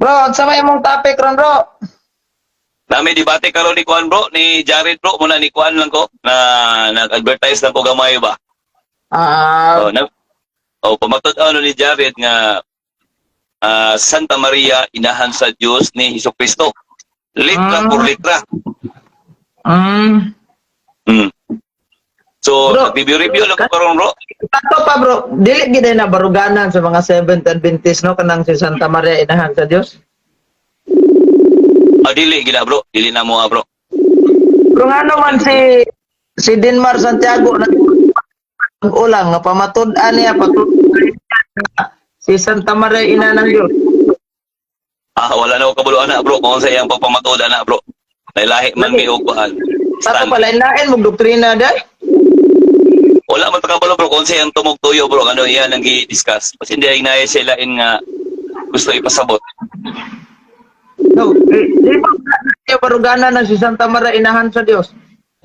Bro, sa may mong topic ron, bro. Nami debate karon ni Kuan bro, ni Jared bro, muna ni Kuan lang ko na nag-advertise lang ko gamay ba. Ah, Oh, pamatud ano ni Jared nga Santa Maria inahan sa Dios ni Hesukristo. Litra por litra. mm. Mm. So, Bro, nag-review lang ko karon bro. Tato pa, bro. Dili gid na baruganan sa mga Seventh Adventist, no? Kanang si Santa Maria inahan sa Dios. Dili gina bro, dili na mo bro. Kung ano man si Dinmar Santiago na ulang nga pamatud-an niya si Santa Maria ina ng Dios. Wala na ko kabuluan na bro, kung sa iyang pagpamatuda na bro. Lahi man mi og kuan. Tato pala lain mo doktrina day. Wala man kabalo bro, kung sa iyang tumog tuyo bro, ano iyan ang gi-discuss. Kasi hindi ay naya sila nga gusto ipasabot. No, di ba kaya baruganan na si Santa Maria inahan sa Dios?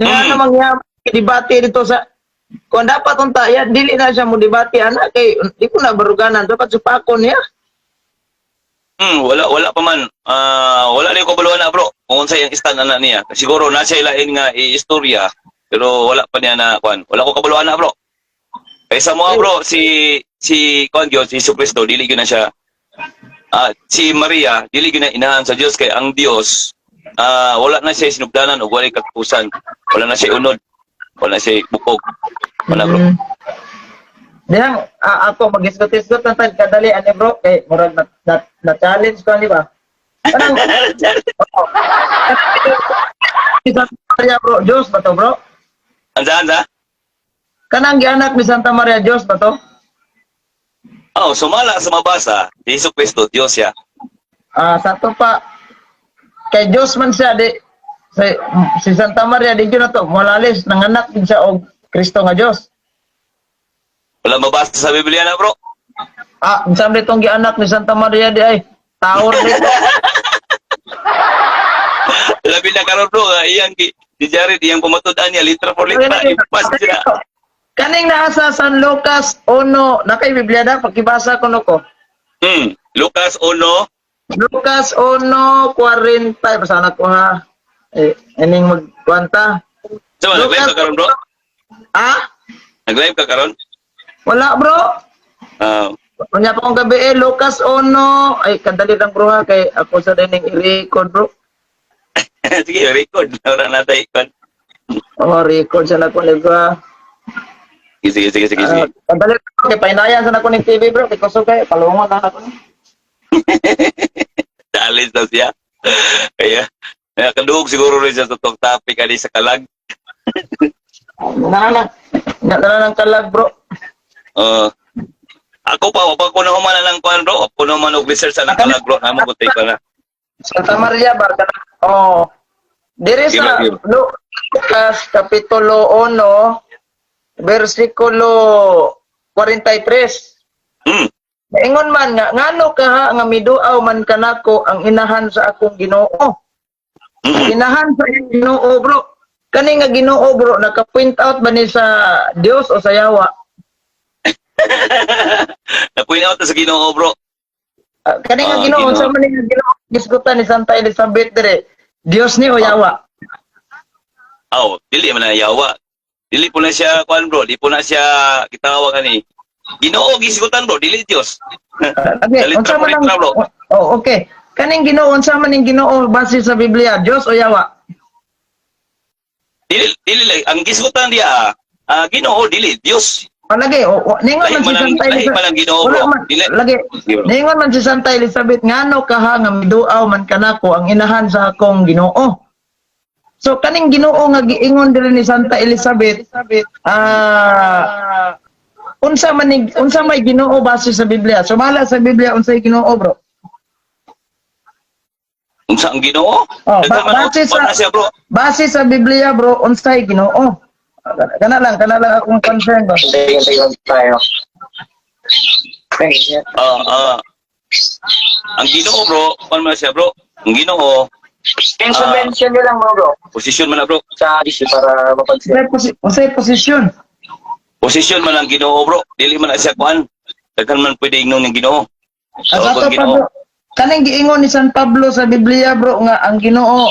Yung ano mangyayari debate dito sa kung dapat unta ya dili na siya mo debate ana kay di ko na baruganan dapat supakon niya. Wala pa man. Wala na ko kabuluan na bro. Kung sa iyang stand na niya. Siguro nasa ilain nga istorya, pero wala pa niya na kuan. Wala ko kabuluan na bro. Kaysa mo bro, si kuan Dios, si Jesucristo, dili gyud na siya. Si Maria, dili gyud na inahan sa Dios kay ang Dios wala na siya sinugdanan o wala katapusan. Wala na siya unod. Wala na siya bukog. Wala bro. Dihang ako mag-isgot-isgot lang tayo kadali ani bro kay murag na challenge ko ani ba? Kanang si Santa Maria bro, Diyos ba to bro? Anza? Kanang gianak ni Santa Maria Diyos ba to? Sumala sa mabasa, si Jesucristo, Dios siya. Sa to pa kay Diyos man siya di si Santa Maria di gyud na to malalis nanganak din siya og Kristo nga Diyos. Wala mabasa sa Biblia na bro. Unsam ditong gianak ni Santa Maria di ay taor dito. Labi na karon bro, iyang si Jared, iyang pamatudan niya, litra por litra, ipas sila. Kaning naa sa San Lucas 1, nakay Biblia na pakibasa ko nako. Lucas 1. Lucas 1:45 basa ko ha. Ining magkwanta. So, nag-live ka karon bro? Nag-live ka karon? Wala bro. Kunya pa kong gabi Lucas 1. Ay kadali lang bro ha kay ako sa dining i-record bro. Sige, record. Orang natay ikon. Record sa nako live ha. Sige. Kadali lang kay painayan sa nako ning TV bro kay kusog kay palungon na ako. Challenge na siya. Kaya, kaduog siguro rin siya sa itong topic ali sa kalag. Nana ng kalag bro. Ako pa, wapag ko na humana ng kuhan bro, ako naman og-research sa ng kalag bro, naman ko take na. Santa Maria ba? Dire sa Lucas Kapitulo 1, versikulo 43. Ingon man nga ngano ka nga miduaw man kanako ang inahan sa akong Ginoo. Inahan sa Ginoo bro. Kani nga Ginoo bro naka-point out ba ni sa Dios o sa yawa? Na-point out sa Ginoo bro. Kani nga Ginoo sa man nga Ginoo diskutan ni Santa Elizabeth dire. Dios ni o yawa? Dili man na yawa. Dili po na siya kuan bro, di po na siya kitawag ani. Ginoo gisigutan bro, dili Dios. Okay, unsa man bro. okay. Kaning Ginoo unsa man ning Ginoo base sa Biblia, Dios o yawa? Dili ang gisigutan dia Ginoo dili Dios. Lagi, ningon man si Santa Elizabeth. Lagi, ningon man si Santa Elizabeth ngano ka ha nga miduaw man kanako ang inahan sa akong Ginoo. So kaning Ginoo nga giingon diri ni Santa Elizabeth, unsa may Ginoo base sa Biblia? Sumala sa Biblia unsay Ginoo bro? Unsa ang Ginoo? Base sa Biblia bro, unsay Ginoo? Kana lang akong concern ba? Ang Ginoo bro, paano man siya bro? Ang Ginoo Intervention nyo lang bro. Posisyon man na bro. Sa DC para mapansin. Unsay posisyon? Posisyon man ang Ginoo bro. Dili man na siya kuan. Daghan man pwede ingnon ng Ginoo. Ato pa bro. kaning giingon ni San Pablo sa Biblia bro nga ang Ginoo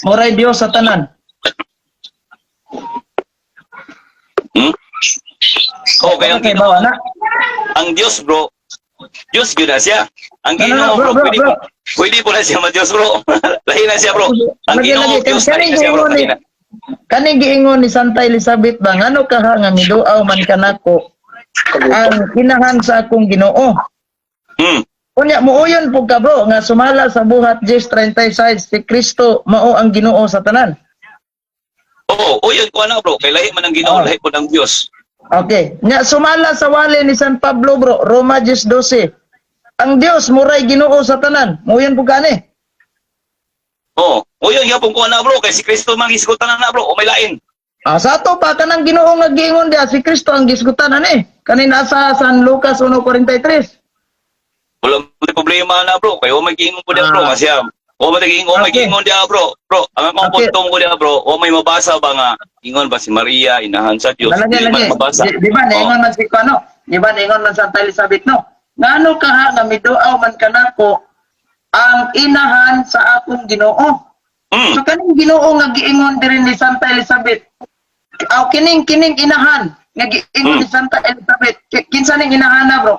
moray Dios sa tanan. Okay, ang Okay, Ginoo, bawa na. ang Diyos bro, Diyos yun na siya. Ang No, no, Ginoo no, bro, bro, bro. pwede po na siya ma-Diyos bro. Lahi na siya bro. Ang Lagi, Ginoo, lagi. Diyos lahi na siya bro. Lahi na. Kaning giingon ni Santa Elizabeth ba ngano ka ha nga miduaw man kanako ang inahan sa akong Ginoo. Kunya muuyon po ka bro nga sumala sa buhat 10:36 si Kristo mao ang Ginoo sa tanan. Oo, yun ko na bro. Kay lahi man ang Ginoo, lahi po ng Diyos. Okay. Nga sumala sa wali ni San Pablo bro, Roma 10:12. Ang Dios muray Ginoo sa tanan. Muuyon po ka ni. Oo, yun yapon ko na bro. Kay si Kristo man gisgutan na bro. O may lain. Sa ato pa kanang Ginoo nga giingon dia si Kristo ang gisgutan ani. Kanina sa San Lucas 1:43. Wala may problema na bro. Kaya o may giingon ko dia bro. Kasi o may Okay. giingon dia bro. Bro, ang akong Okay. puntong ko dia bro. O may mabasa ba nga ingon ba si Maria inahan sa Dios? Lagi. man mabasa. Di ba ningon man si Kuano? Di ba ningon man Santa Elizabeth no? Ngano ka ha nga miduaw man kanako ang inahan sa akong Ginoo. So kaning Ginoo nga giingon diri ni Santa Elizabeth. Aw kining inahan nga giingon ni Santa Elizabeth. Kinsa ning inahan na bro?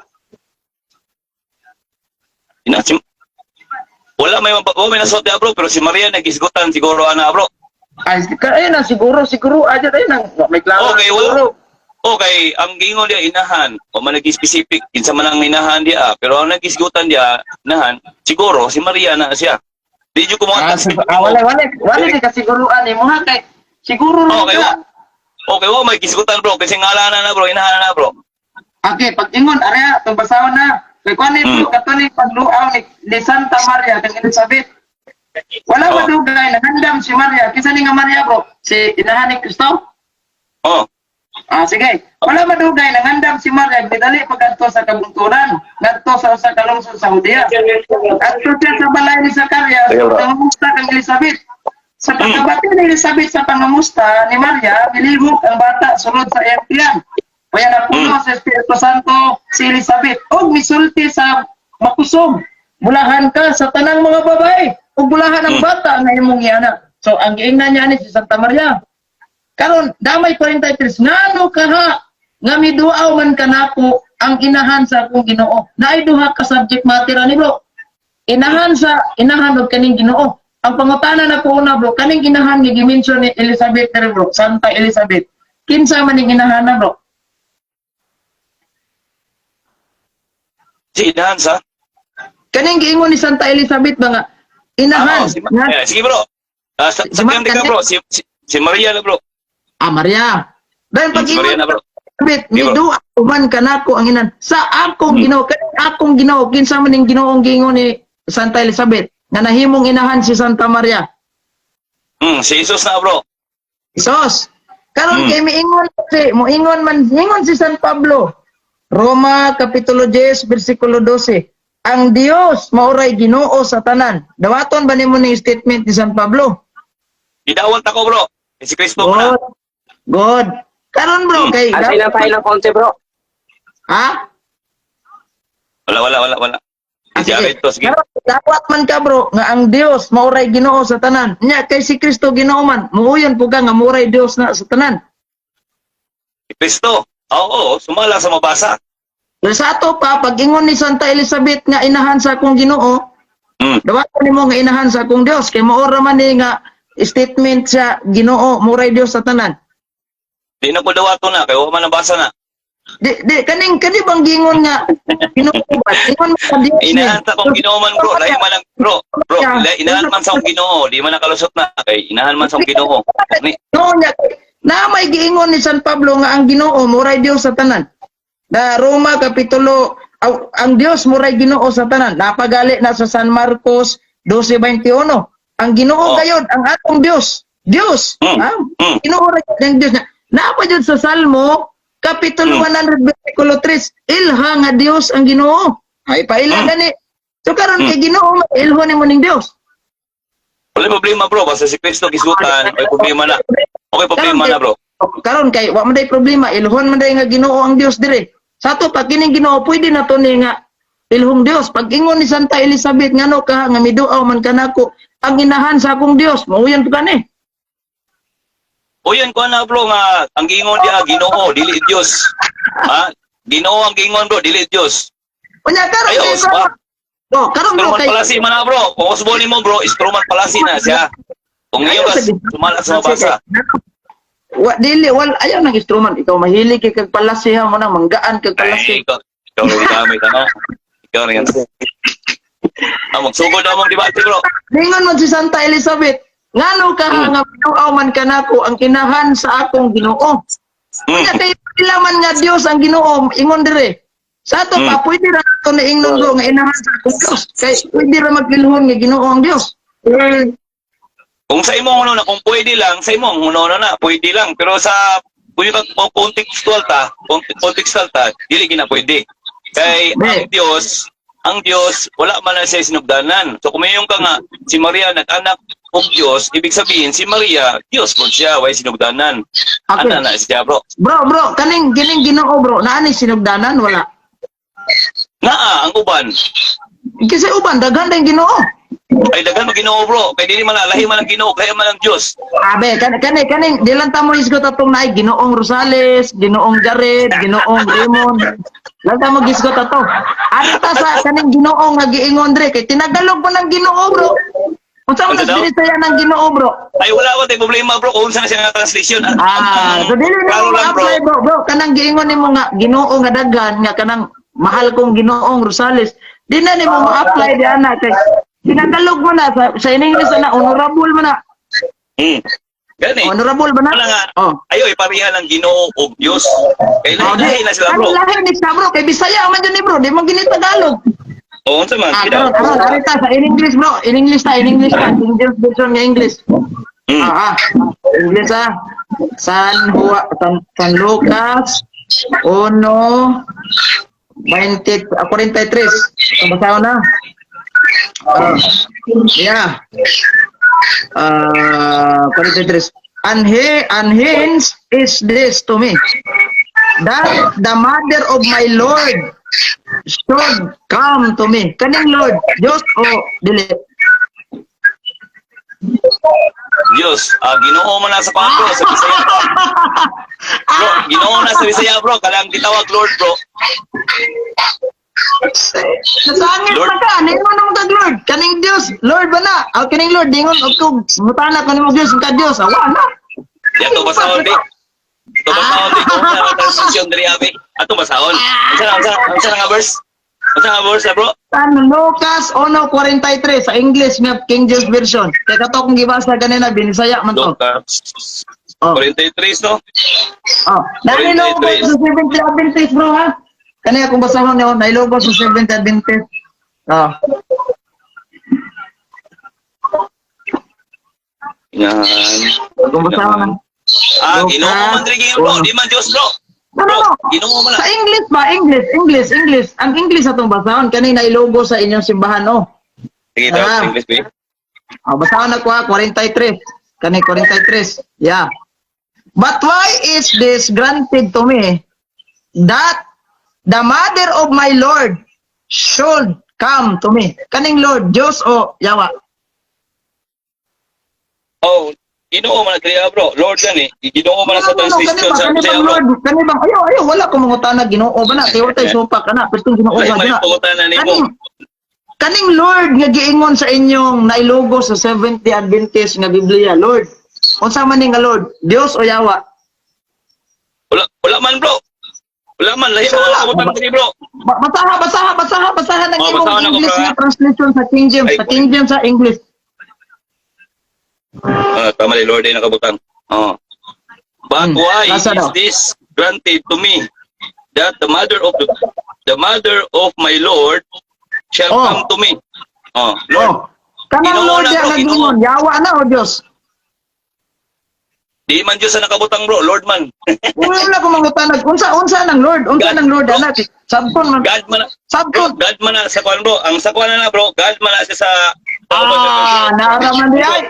Wala may nasot dia bro. Pero si Maria nagisgutan siguro ana bro. Ay na siguro aja tayo nang may klaro. Okay, Okay, ang gingon dia inahan, o man nag-specific, kinsa man ang inahan dia, pero ang nag-isgutan dia, inahan, siguro, si Maria na siya. Di ko mo Wala di kasiguruan mo ha kay siguro lang Okay, ka. Okay, may gisgutan bro, kasi ngalanan na bro, inahan na bro. Okay, pag ingon area tong basawan na. Kay kunin mo katong pagluaw ni Santa Maria kang Elizabeth. Wala ba dugay nagandam si Maria? Kinsa ni nga Maria bro? Si inahan ni Kristo? Oh, Sige. Wala madugay nangandam si Maria bidali pagadto sa kabunturan, ngadto sa usa ka lungsod sa Judea. Adto siya sa balay ni Zacarias, pangamusta kang Elizabeth. Sa pagkabati ni Elizabeth sa pangamusta ni Maria, milihok ang bata sulod sa iyang tiyan. Kaya napuno sa Espiritu Santo si Elizabeth og misulti sa makusog. Bulahan ka sa tanang mga babae ug bulahan ang bata nga imong giana. So ang giingnan niya ni si Santa Maria. Karon damay 43 ngano ka ha nga miduaw man kanako ang inahan sa akong Ginoo. Naay duha ka subject matter ani bro. Inahan og kaning Ginoo. Ang pangutana na ko una bro, kaning inahan nga gi-mention ni Elizabeth dere bro, Santa Elizabeth. Kinsa man ning inahan na bro? si inahan sa? Kaning giingon ni Santa Elizabeth ba nga inahan? Sige bro. Sa ka bro, si Maria na bro. Maria. Dahil pag Si Maria na bro. Elizabeth, miduaw man kanako ang inan sa akong Ginoo. Kaning akong Ginoo, kinsa man ning Ginoong giingon ni Santa Elizabeth nga nahimong inahan si Santa Maria. Si Jesus na bro. Sos. Karon kay moingon si San Pablo. Roma kapitulo 10 bersikulo 12. Ang Dios mauray Ginoo sa tanan. Dawaton ba nimo ning statement ni San Pablo? Idawat ako bro. Si Kristo na. Good. Karon bro kay ilang konti bro. Ha? Wala. Sige. Sige. Karon dawat man ka bro nga ang Dios mauray Ginoo sa tanan. Nya kay si Kristo Ginoo man, muuyon po ka nga mauray Dios na sa tanan. Si Kristo. Oo, sumala sa mabasa. Sa ato pa, pag ingon ni Santa Elizabeth nga inahan sa akong Ginoo, dawaton nimo nga inahan sa akong Dios kay maora man ni nga statement sa Ginoo, muray Dios sa tanan. Di na ko dawato na, kaya wala man nabasa na. Di kani bang gingon nga Ginoo ba? Ingon mo sa Dios. Inahan sa akong Ginoo man bro, lahi man lang bro. Inahan man sa akong Ginoo, di man nakalusot na. Kay inahan man sa akong Ginoo. No nya na may giingon ni San Pablo nga ang Ginoo muray Dios sa tanan. Na Roma kapitulo ang Dios muray Ginoo sa tanan. Napagali na sa San Marcos 12:21. Ang Ginoo gayud ang atong Dios. Dios. Ginoo ra ang Dios na. Napa jud sa Salmo kapitulo 100 bersikulo 3. Ilha nga Dios ang Ginoo. Ay paila gani. So karon kay Ginoo ilho nimo ning Dios. Wala problema bro, basta si Kristo gisgutan, may problema na. Okay, problema na bro. Karon kay wa man day problema, ilhon man day nga Ginoo ang Dios dire. Sa ato pa kining Ginoo pwede na to ni nga ilhong Dios. Pag ingon ni Santa Elizabeth ngano ka nga miduaw man kanako ang inahan sa akong Dios, mauyan to kani. O yan ko na bro nga ang giingon dia Ginoo dili Dios. Ha? Ginoo ang giingon bro dili Dios. Unya karon Ayo, kay spa. Oh, karon bro Instrument kay palasi man na bro. Kung usbon mo bro, instrument palasi na siya. Kung iyo ka sumala sa mabasa. Ayaw ng instrument. Ikaw mahilig kay kag palasihan mo na, manggaan kag palasi. Ay, ikaw rin gamit ano. Ikaw rin. Magsugod na mong debate bro. Ningon mo si Santa Elizabeth, ngano ka nga binuaw man kanako ang kinahan sa akong Ginoo. Kaya kay ilaman nga Dios ang Ginoo, ingon dire. Sa ato pa pwede ra ato ni ingnon bro nga inahan sa akong Dios. Kay pwede ra magilhon nga Ginoo ang Dios. Kung sa imong na kung pwede lang, sa imong na pwede lang. Pero sa contextual ta, dili gina pwede. Kay ang Dios, wala man na siya sinugdanan. So kung mayroon ka nga, si Maria nag-anak og Dios, ibig sabihin si Maria, Dios po siya, way sinugdanan. Okay. Ana na siya bro. Bro, kaning Ginoo bro, naa ni sinugdanan wala. Naa ang uban. Kasi uban daghan dang Ginoo. Ay daghan mo Ginoo bro, kay dili man lahi man ang Ginoo, kaya man ang Dios. Abe, kaning dilan ta mo isgot atong naay Ginoong Rosales, Ginoong Jared, Ginoong Raymond. Lang ta mo gisgot ato. Ari ta sa kaning Ginoo nga giingon dre kay tinagalog mo ng Ginoo bro. Unsa man Ano daw? saya ng Ginoo bro? Ay wala ko tay problema bro kung unsa na siya nga translation. So dili na Klaro mo lang, bro. apply bro. Kanang giingon nimo nga Ginoo nga daghan nga kanang mahal kong Ginoong Rosales. Di na nimo ma-apply di ana kay tinagalog mo na sa English na honorable mo na. Gani. Honorable ba na? Wala nga. Oh. Ayo ipareha ng Ginoo og Dios. Kay lahi na sila bro. Lahi ni sa bro, kay Bisaya man dyan ni bro, di mo gini Tagalog. O unsa man? Karon, arita sa in English bro, in English ta, King James version nga English. English San Lucas 1:43. Ang basaho na. Yeah. 43. And hence is this to me, that the mother of my Lord should come to me. Kaning Lord, Diyos o dili? Dios, Ginoo man na sa kuan bro, sa Bisaya. Bro, Ginoo na sa Bisaya bro, kalang gitawag Lord bro. Nasangit Lord. na ka, ningon ang tag Lord. Kaning Diyos, Lord ba na? Kaning Lord, dingon og kog mutana kaning mo Diyos, ka Diyos, awa na. Yan to basahon di. To basahon di kung sa translation diri abi. Ato basahon. Unsa nga verse? Unsa nga verse bro? San Lucas 1:43 sa English nga King James version. Kaya kato kong gibasa kanina binisaya man to. Lucas Oh. 43 no? Nailogo ko sa 70 Adventist bro ha. Kanina kung basahon niyo, nailogo sa 70 Adventist. Yan. Kung basahon. Ginoo man diri bro, di man Dios bro. Bro, Ginoo man Sa English ba? English. Ang English atong basahon kanina nailogo sa inyong simbahan oh. Sige daw English ba? Basahon na ko ha, 43. Kani 43. Yeah. But why is this granted to me that the mother of my Lord should come to me? Kaning Lord, Diyos o Yawa? Oh, Ginoo man diri bro. Lord gani, Ginoo man sa translation sa Bisaya bro. Kani bang ayo wala ko mangutana Ginoo ba na? Tiyo tay supak kana, pwedeng Ginoo ba May na? pangutan nimo. Kaning Lord nga giingon sa inyong nailogo sa 70 Adventist nga Biblia, Lord. Unsa man ni nga Lord, Dios o Yawa? Wala man bro. Wala man lahi mo kabutan diri bro. Basaha ng Oh, imong basahan ako, English bro, nga translation sa King James, Ay, sa King James sa English. Tama ni Lord ay nakabutang. But why Nasa is daw? this granted to me that the mother of my Lord shall Oh. come to me? Lord, Kanang Ginoo Lord na, yan bro, nag-ingon, Yawa na o Diyos? di man Diyos sa nakabutang bro, Lord man. Wala ko mangutanag. Unsa ng Lord? Unsa God, ng Lord bro. anak? Sabton man. God man bro, Sabton. God man na sa kwan bro. Ang sa kwan na bro, God man na siya sa Naaraman di ay.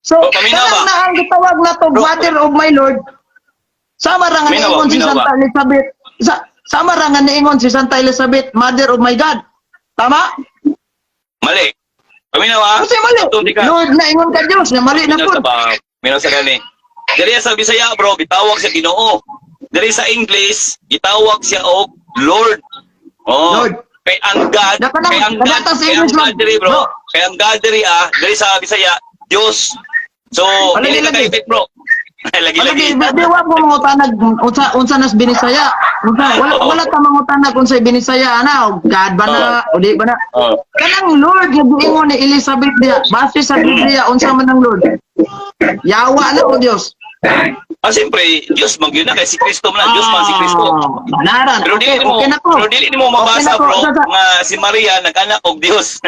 So, Oh, paminaw kanang ba? na ang gitawag na to, Bro, Mother of my Lord. Sama ra nga Paminaw ba? ingon si Paminaw Santa ba? Elizabeth. sama ra nga niingon si Santa Elizabeth, Mother of my God. Tama? Mali. Paminaw ha? Kasi mali. Tundi ka. Lord na ingon ka Dios, na mali na po. Minaw sa gani. Diri sa Bisaya bro, gitawag siya Ginoo. Diri sa English, gitawag siya og Lord. Oh. Lord. Kay ang God, Dapat na- kay ang dapat God, na sa kay ang English God lang. diri bro. Bro. Kay ang God diri diri sa Bisaya, Dios. So, Lagi, dili ka lagi. kaipit bro. Lagi-lagi. Di wa ko mangutanag unsa nas binisaya. Wala ta mangutanag unsa binisaya ana, God ba na o di ba na? Oh. Kanang Lord nga giingon ni Elizabeth dia, base sa Biblia unsa man ang Lord? Yawa na o Dios. Siyempre, Diyos mag yun na kay si Kristo man, Diyos man si Kristo. Banaran. Pero Okay, dili mo, okay na ko. pero dili mo mabasa Okay na ko. bro nga si Maria nag-anak og Dios.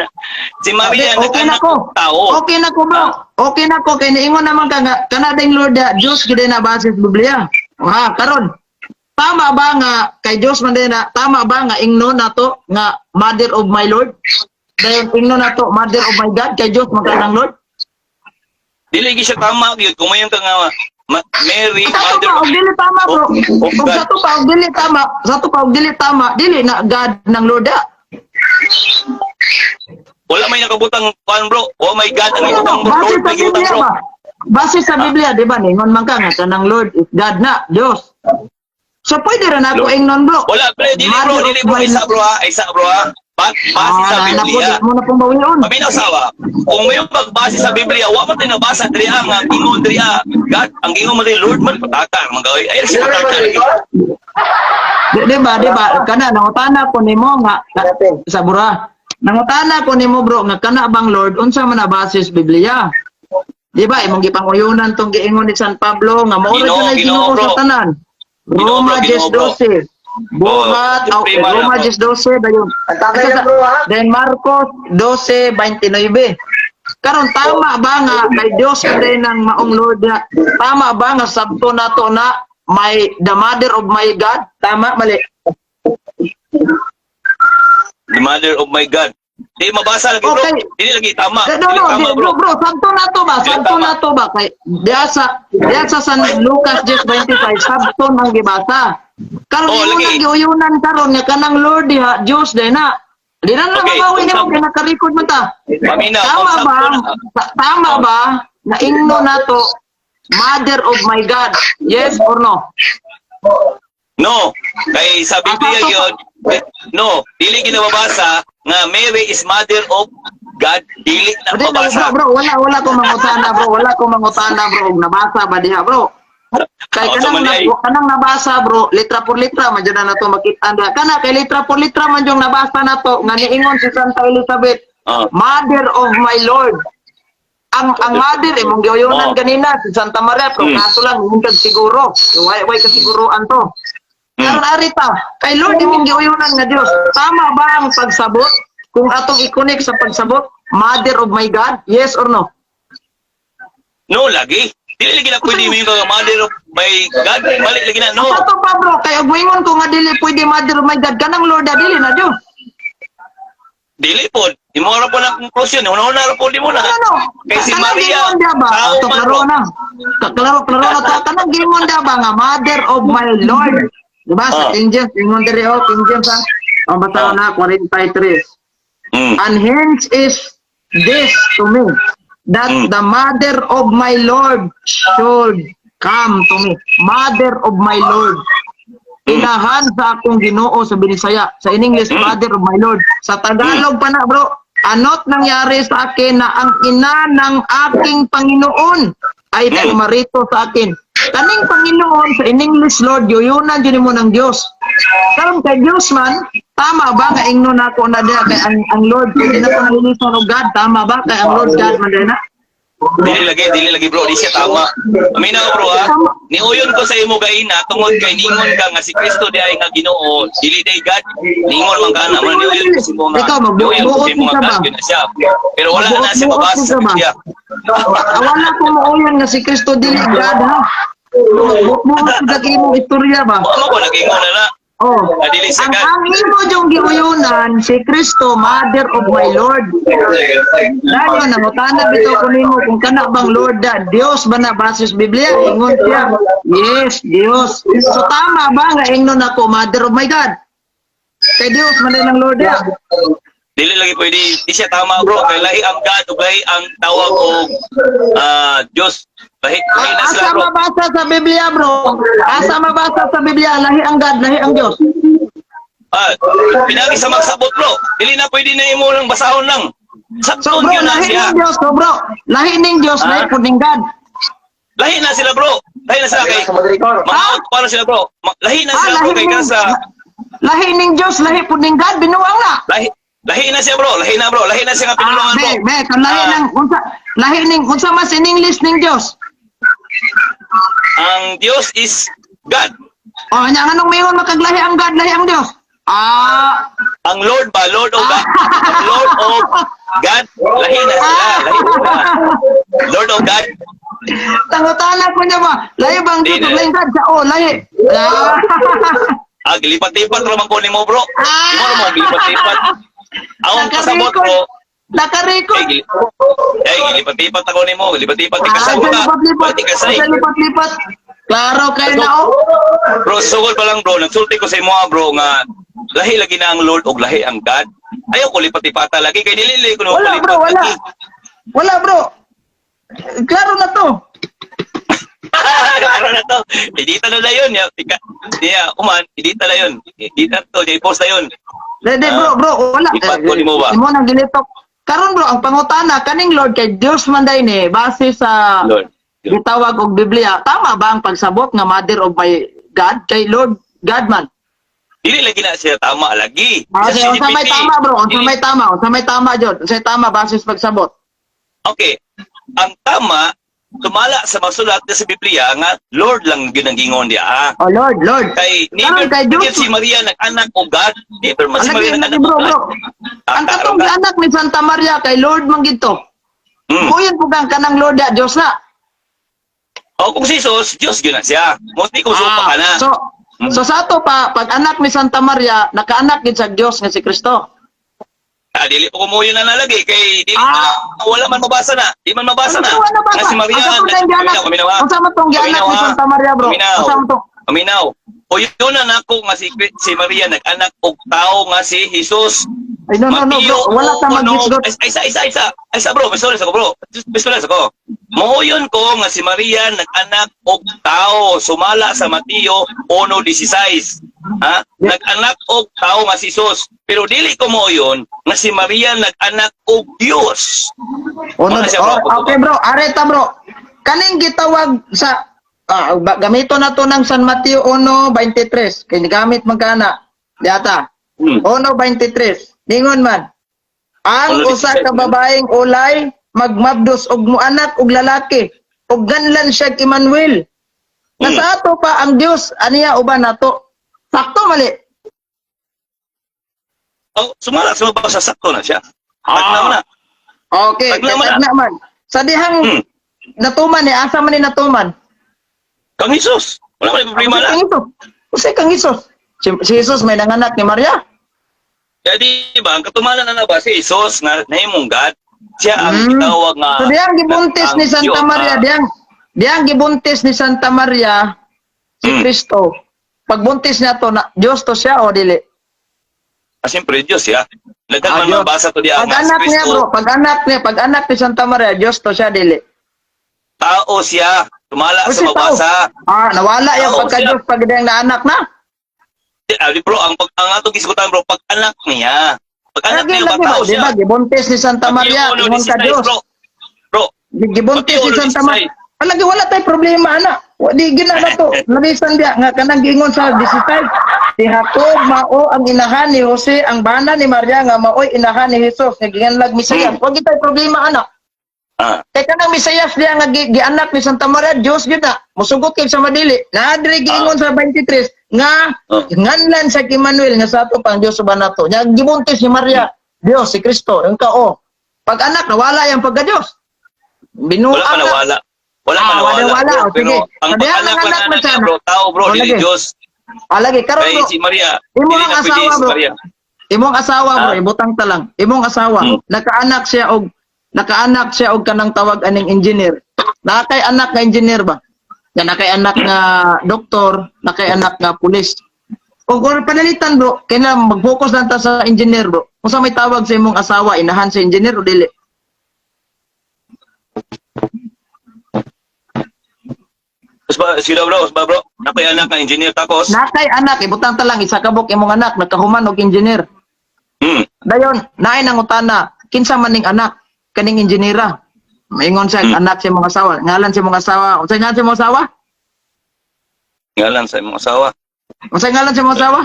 Si Maria Okay na nag-anak ko. og tao. Okay na ko bro. Okay na ko kay niingon naman ka nga kana ding Lord da Dios gid na base sa Biblia. Ha, karon. Tama ba nga kay Dios man din na tama ba nga ingnon nato nga Mother of my Lord? Dahil ingnon nato Mother of my God kay Dios man kanang Lord? Dili gi siya tama gyud kung mayon ka nga Mary, Sa to Mother pa og dili tama bro. of Ug God. sa to pa og dili tama, sa to pa og dili tama, dili na God ng Lord da. Wala may nakabutang kuan bro. Oh my God, ang Ano, ibutang base Lord sa may ibutang Biblia bro. ba? Base sa Biblia, di ba? Ningon man ka nga, kanang Lord is God na, Diyos. So, pwede rin ako Lord. ingnon, bro. Wala pre, dili bro, Mother dili of bro, my- isa bro ha, isa bro ha. Base sa Biblia. Mo na pong bawion. Paminaw sawa. Kung may pagbase sa Biblia, wa man tayo nabasa diri ang ingon diri God, ang ingon mo diri Lord man patata, magaway. Ay si patata. Di ba? Kana, nangutana ko nimo nga, sa bura. Nangutana ko nimo, bro, nga kana bang Lord, unsa man na base sa Biblia? Di ba? Imong gipanguyunan tong giingon ni San Pablo, nga maura Ginoo, siya na Ginoo, Ginoo bro. sa tanan. Ginoo, bro, Roma Ginoo, bro. 10:12. Buhat, prima Roma na, bro. 10:12 dayon. Then Marcos 12:29. Karon tama ba nga kay Dios kay nang maong Lord nga? Tama ba nga sabto nato na may the mother of my God? Tama mali. The mother of my God. Di mabasa lagi bro. Okay. Dili lagi tama. No, Dili tama bro, bro. sabto nato ba? Dili Sabto tama. nato ba kay diya sa San Lucas 10:25 sabto nang gibasa. Karon Oh, imo lagi. nang giuyunan karon nga kanang Lord diha, Dios day na. Di na na Okay, makawi nimo kung kay naka-record man ta. Paminaw, Tama kung ba? sabto na. Tama ba na ingno nato Mother of my God? Yes or no? No. Kay sa Biblia yun, no, dili ginababasa nga Mary is mother of God, dili na Bro, mabasa. wala ko mangutana bro, wala ko mangutana bro, ug nabasa ba diha bro? Kay Ako sa kanang mali ay. kanang nabasa bro, litra por litra man jud na nato makita diha. Kana kay litra por litra man jud nabasa nato nga niingon si Santa Elizabeth, Oh. Mother of my Lord. Ang mother imong giuyonan kanina si Santa Maria pero kaso lang hingkag siguro. So, way kasiguruan to. Karon arita, kay Lord imong giuyonan nga Dios. Tama ba ang pagsabot? Kung atong i-connect sa pagsabot, Mother of my God, yes or no? No, lagi. Dili lagi na pwede may mga mother of my God. Mali lagi na, no. Sa to pa bro, kay og moingon ko nga dili pwede Mother of my God kanang Lord dili na Dios. Dili po. Imo ra po na conclusion. Una-una ra po di mo na. Ano? Kay si Kanang Maria, gingon dia ba? tao Ato man, klaro bro. na. Klaro na to. Kanang gingon dia ba nga Mother of my Lord. Diba sa Oh. King James, gingon diri King James ha. Ang basa na 43. And hence is this to me, that the mother of my Lord should come to me. Mother of my Lord. Inahan sa akong Ginoo sa Binisaya. Sa in English, Mother of my Lord. Sa Tagalog pa na bro, anot nangyari sa akin na ang ina ng aking Panginoon ay pumarito sa akin. Kaning Panginoon sa in English Lord, yuyunan dyan mo ng Diyos. Karon kay Diyos man, tama ba nga ingno na ako na diya kay ang Lord, hindi na ko nalilisan o God, tama ba kay ang Lord God man din na? Dili lagi bro, di siya tama. Aminaw bro ha. Niuyon ko sa imo gaina tungod kay ningon ka nga si Kristo di ay nga Ginoo, dili day God. Ningon man kana man niuyon ko sa imo nga. Ikaw, Niuyon ko sa imo magbuot nga ka ba? God yun na siya. Pero wala na siya Magbuot mabasa ka sa ba? Biblia. Wala ko mauyon nga si Kristo dili God ha. Buot sa imong istorya ba? Ano ko nag-ingon na na? Oh, Dili sa ang God. ang imo yung giuyunan si Kristo, Mother of my Lord. Dahil nangutana bitaw ko nimo kung kana bang Lord da Dios ba na basis Biblia? Ingon siya, yes, Dios. So tama ba nga ingnon ako, Mother of my God? Kay Dios man ng Lord ya. Dili lagi pwede, di siya tama bro, kay lahi ang God, ug lahi ang tawag og Diyos. Lahi na sila Asa bro. mabasa sa Biblia, bro? Asa mabasa sa Biblia, lahi ang God, lahi ang Dios. Pinagi sa magsabot bro, dili na pwede na imo lang basahon lang. So Sakton bro, yun na lahi siya. ng Dios, so bro. Lahi ning Dios, lahi pud ning God. Lahi na sila bro, lahi na sila kay mga para sila bro. Lahi na sila bro kay kasa. Lahi ning Dios, lahi pud ning God, binuang na. Lahi na siya bro, lahi na bro, lahi na siya nga pinulungan bro. Be, kung lahi ng lahi ning unsa mas in English ning Dios? Ang Diyos is God. O nya nganong mingon makaglahi ang God, lahi ang Dios? Ang Lord ba, Lord of God, Lord of God, lahi na sila, lahi na sila. Lord of God, Tangutana ko niya ba? Lahi bang Dios Di na. lahi God? Sa lahi. gilipat-lipat naman ko ni mo bro. Di mo naman gilipat-lipat. Ang pasabot Nakarecord. bro, Nakarecord. gilipat-lipat ako ni mo, gilipat-lipat, kasal mo ka, pati kasay. Lipat-lipat. Klaro kayo na oh. Bro, sugod pa lang bro, nagsulti ko sa imo bro nga lahi lagi na ang Lord og lahi ang God. Ayaw ko lipat-lipata lagi kay nilili ko no Wala bro, wala. Wala bro. Klaro na to. Klaro na to. Edita na yun. Uman, edita na yun. Edita to, i-post na yun. Dede bro, wala. Lipat ko ni mo ba? Imo nang gilitok. Karon bro, ang pangutana kaning Lord kay Dios man day ni base sa Lord. gitawag og Biblia. Tama ba ang pagsabot nga Mother of my God kay Lord God man? Dili lagi na siya tama lagi. Okay, unsa may tama bro? Unsa may tama? Unsa may tama jud? Unsa tama base sa pagsabot? Okay. Ang tama, tumala sa masulat sa Biblia nga Lord lang ginangingon dia. Oh Lord. Kay Karon kay never Diyos. si Maria nag-anak og God. Never man si Maria Lagi nag-anak bro, og God. bro. Ang katong anak ni Santa Maria kay Lord man gito. Kuyan po kang kanang Lord ya Dios na. O kung si Jesus, Diyos yun na siya. Muti kung supa ka na. So sa ato pa pag anak ni Santa Maria nakaanak gid sa Dios nga si Kristo. Dili po kumuyo na nalagi kay dili wala man mabasa na. Di man mabasa na. Ano ba? Nga si Maria, Unsa man tong gianak ni Santa Maria bro? Unsa man tong Aminaw. O yun na nako nga si Maria nag-anak og tao nga si Jesus. Ay no bro, wala ta maggisgot. Isa bro, mistoles ako bro. Mistoles ako. Moyon ko nga si Maria nag-anak og tao sumala sa Mateo 1:16. Ha? Nag-anak og tao nga si Jesus. Pero dili ko moyon nga si Maria nag-anak og Dios. Okay bro, areta bro. Kaning gitawag sa gamito na to ng San Mateo 1:23. Kay gamit magkana. Diata. 1:23. Ningon man. Ang usa ka babaeng ulay magmabdos og muanak og lalaki. Og ganlan siya Emmanuel. Nga sa ato pa ang Dios aniya uban nato. Sakto mali. Sumala sa sakto na siya. Tagnaw na. Okay, tagna man. Sa dihang natuman ni asa man ni natuman? Kang Jesus. Wala man problema na. Kasi kang Jesus. Si Jesus may nanganak ni Maria. Jadi ba, ang katumanan na ba si Jesus nga nahimong God, siya ang gitawag nga. So diyang gibuntis ni Santa Maria, diyang gibuntis ni Santa Maria si Kristo. Pagbuntis niya to, Diyos to siya o dili? Siyempre Diyos siya. Nagkan man mabasa to diya nga si Pag-anak niya bro, pag-anak ni Santa Maria, Diyos to siya dili? Tao siya. Tumala sa mabasa. Nawala yung pagka-Diyos pag diyang naanak na. Bro, ang atong gisgutan bro, pag-anak niya. Pag-anak niya ba tao siya? Diba, gibuntis ni Santa Maria, ingon ka Diyos. Bro, gibuntis ni Santa Maria. Palagi wala tay problema ana. Di ginala to. Nalisan dia nga kanang gingon sa 16. Si Jacob mao ang inahan ni Jose, ang bana ni Maria nga maoy inahan ni Jesus nga ginganlag Misayas. Wa gitay problema ana. Kay kanang Misayas dia nga gianak ni Santa Maria, Dios gyud na. Musugot kay sa madili. Naadri giingon sa 23 nga nganlan sa Emmanuel nga sa ato pang Dios uban nato. Nya gibuntis ni Maria, Dios si Kristo. Engka pag anak nawala yang pagka-Dios. Binuang wala man nawala. Wala man nawala. Wala. Pero ang pag-anak lang na niya bro, tao bro, dili Dios. Lagi karon Kay bro. si Maria, Imo dili ang na pwede asawa, si bro. Maria. Imong asawa bro, ibutang ta lang. Imong asawa, Hmm. nakaanak siya og kanang tawag aning engineer. Nakay anak nga engineer ba? Yan nakay anak nga doktor, nakay anak nga pulis. O kung panalitan bro, kaya mag-focus lang ta sa engineer bro. Kung sa may tawag sa imong asawa, inahan sa engineer o dili? Sila bro, nakay anak nga engineer tapos. Nakay anak, ibutang ta lang, isa kabok imong anak, nagkahuman og engineer. Hmm. Dayon, naay nang utana, kinsa man ning anak, kaning engineera. Maingon siya, anak sa imong asawa. Ngalan sa imong asawa. Unsay ngalan sa imong asawa? Ngalan sa imong asawa. Unsay ngalan sa imong asawa?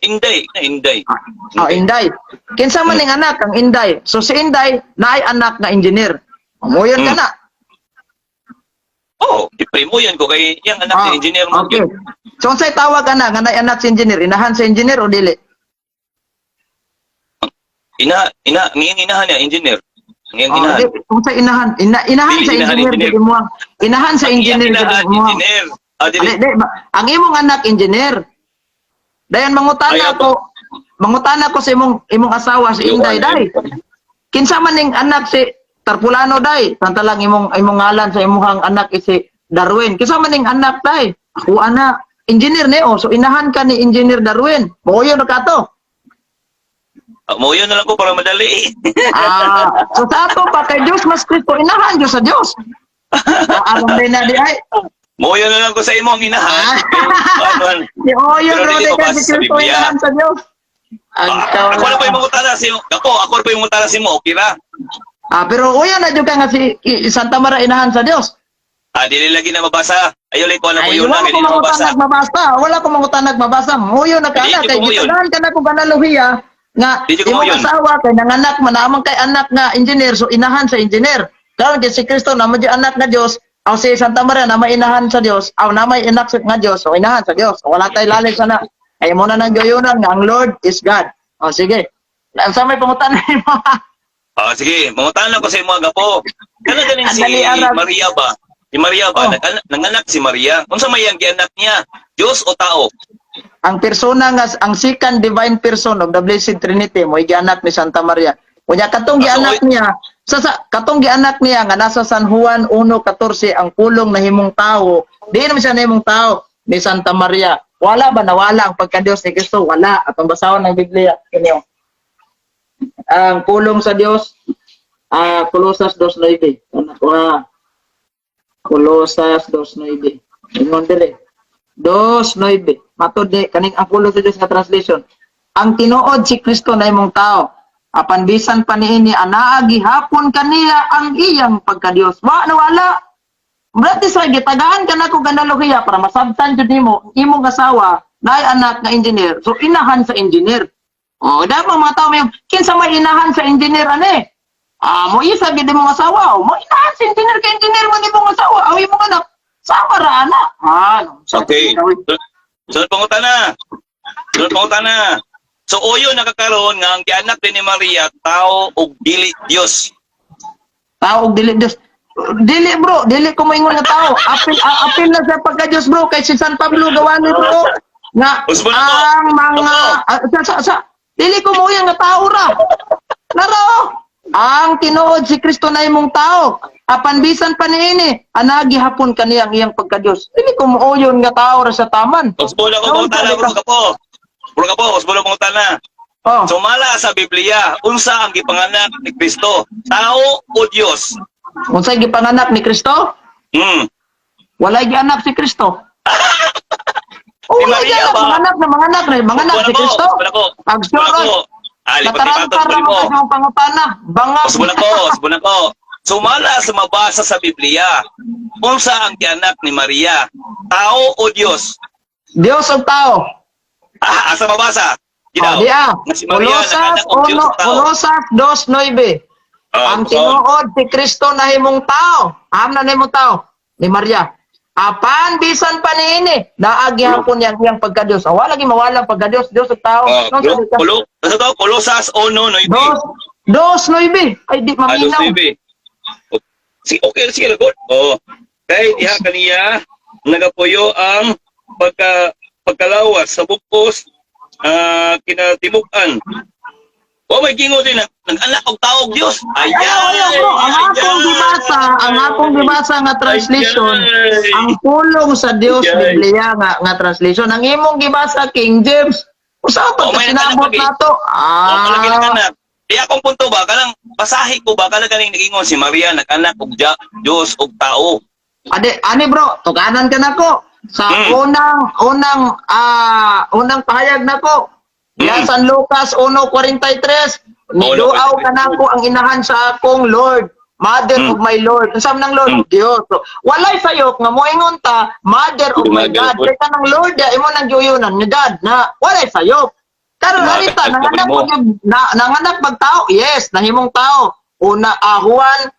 Inday, na Inday. Oh, Inday. Kinsa man ning anak ang Inday. So si Inday naay anak nga engineer. Moyon ka na. Oh, iprimuyan ko kay yang anak Ah, ni engineer mo. okay. So unsay tawag ana nga naay anak sa engineer? Inahan sa engineer o dili? Ngiyang inahan niya, engineer. Ngiyang Oh, inahan. di, unsay inahan? Inahan Dili, sa inahan engineer engineer. di mo. Inahan sa Ang iyang engineer inahan, di mo. engineer. Dili. Di, ang imong anak engineer. Dayon mangutana Ayaw. ko sa imong asawa si Inday day. Kinsa man ning anak si Tarpulano day? Tantalang imong ngalan sa imong anak si Darwin. Kinsa man ning anak day? Ako anak engineer neo. So inahan ka ni Engineer Darwin. Moyo na kato. Mo yun na lang ko para madali. So sa ato pa kay Diyos mas Kristo inahan Diyos sa Diyos. Aron din na di ay. Mo yun na lang ko sa imong inahan. Di oyo Pero ro dili di ko ka basa si sa Kristo Biblia. inahan sa Diyos. Ang Ako na po yung mangutana si ako na po yung mangutana si mo, okay ra? pero uyo na jud ka nga si Santa Maria inahan sa Diyos. Dili lagi na mabasa. Ayo lang ko na po Ay, yun wala na, ko hindi na mabasa. mangutanag mabasa. Wala ko mangutanag mabasa. Muyo na ka Hindi, na. di Kay ko muyon. gitagahan ka na kung kanaluhiya nga Hindi ko imong muyon. asawa kay nanganak man naman kay anak nga engineer so inahan sa engineer. Karon kay si Kristo na di anak nga Dios aw si Santa Maria na may inahan sa Dios aw na may anak nga Dios so inahan sa Dios. Wala tay lalim sana. Ay mo na nang gayonan nga ang Lord is God. O sige. Sa may pangutan mo. Sige, mangutana ko sa imong gapo. Kana ganing si Andali, Arab. Maria ba? Si Maria ba? Oh. Nanganak si Maria. Unsa may ang gianak niya? Diyos o tao? Ang persona nga ang second divine person of the Blessed Trinity mo gianak ni Santa Maria. Unya katong gianak niya katong gianak niya nga nasa San Juan 1:14 ang pulong na himong tao. Di naman siya nahimong tao ni Santa Maria. Wala ba nawala ang pagka-Dios ni Kristo? Wala. Atong basahon ng Biblia kinyo. Ang pulong sa Dios Colosas 2:9. Colosas 2:9. Ingon dili. 2:9. Matod ni kaning ang pulong sa Dios nga translation. Ang tinuod si Kristo na imong tao. Apan bisan pa niini anaa gihapon kaniya ang iyang pagka-Dios. Wa nawala. Brati sa gitagaan ka na ko ganaluhiya para masabtan jud nimo imong asawa naay anak nga engineer. So inahan sa engineer. Dapat mga tao may kinsa may inahan sa engineer ani. Mo isa gid imong asawa. Mo inahan sa engineer kay engineer mo imong asawa. Aw imong anak. Sama ra ana. Okay. Sunod pangutana. So uyo nakakaroon nga ang gianak din ni Maria tao ug dili Dios. Tao og dili Dios. Dili bro, dili ko moingon nga tao. Apil na sa pagka-Dios bro kay si San Pablo gawani bro. Nga Usman ako. ang mga dili ko mo nga tao ra. Naro. Ang tinuod si Kristo na imong tao. Apan bisan pa niini, anagi hapon kaniya ang iyang pagka-Dios. Dili ko mo nga tao ra sa taman. Usbula ko mangutana bro kapo. Bro kapo, usbula ko mangutana. Oh. Sumala sa Biblia, unsa ang gipanganak ni Kristo? Tao o Dios? Unsay gipanganak ni Kristo? Walay gianak si Kristo. Maria ba? Manganak si Kristo. Pagsurot. Natarantar na mga sa pangutana. Bangag. Usbula ko. Sumala sa mabasa sa Biblia, unsa ang gianak ni Maria? Tao o Dios? Dios o tao. Asa mabasa? Ginaw. Nga si Maria nakanak og Dios o tao. Colosas 2:9. Ang tinuod si Kristo na himong tao. Na himong tao ni Maria. Apan bisan pa niini, naagihapon yang iyang pagka-Dios. Wala gi mawala pagka-Dios, Dios o tao. Colosas 1:9. 2:9. Ay di maminaw. Okay, sige lagod. Kay diha kaniya nagapuyo ang pagkalawas sa bukos kinatimukan. O may gingo din nag-anak og taog Dios. Ayaw, bro. Ang akong gibasa nga translation, ang pulong sa Dios Ay. Biblia nga translation. Ang imong gibasa King James. Usa to May sinabot nag-anak nato. Malagi nag-anak. Di akong punto ba kanang pasahi ko ba kanang ganing nagingon si Maria nag-anak og Dios og tao. Ani bro, tuganan ka nako. Sa unang pahayag nako. Yan San Lucas 1:43. Niduaw ka nako ang inahan sa akong Lord. Mother of my Lord. Unsam nang Lord? Dios. So, walay sayop nga moingon ta, Mother of my God. Kaya ka ng Lord, imo nang giyunan ni God na walay sayop. Karon harita nanganak pagtao. Yes, nahimong tao. Juan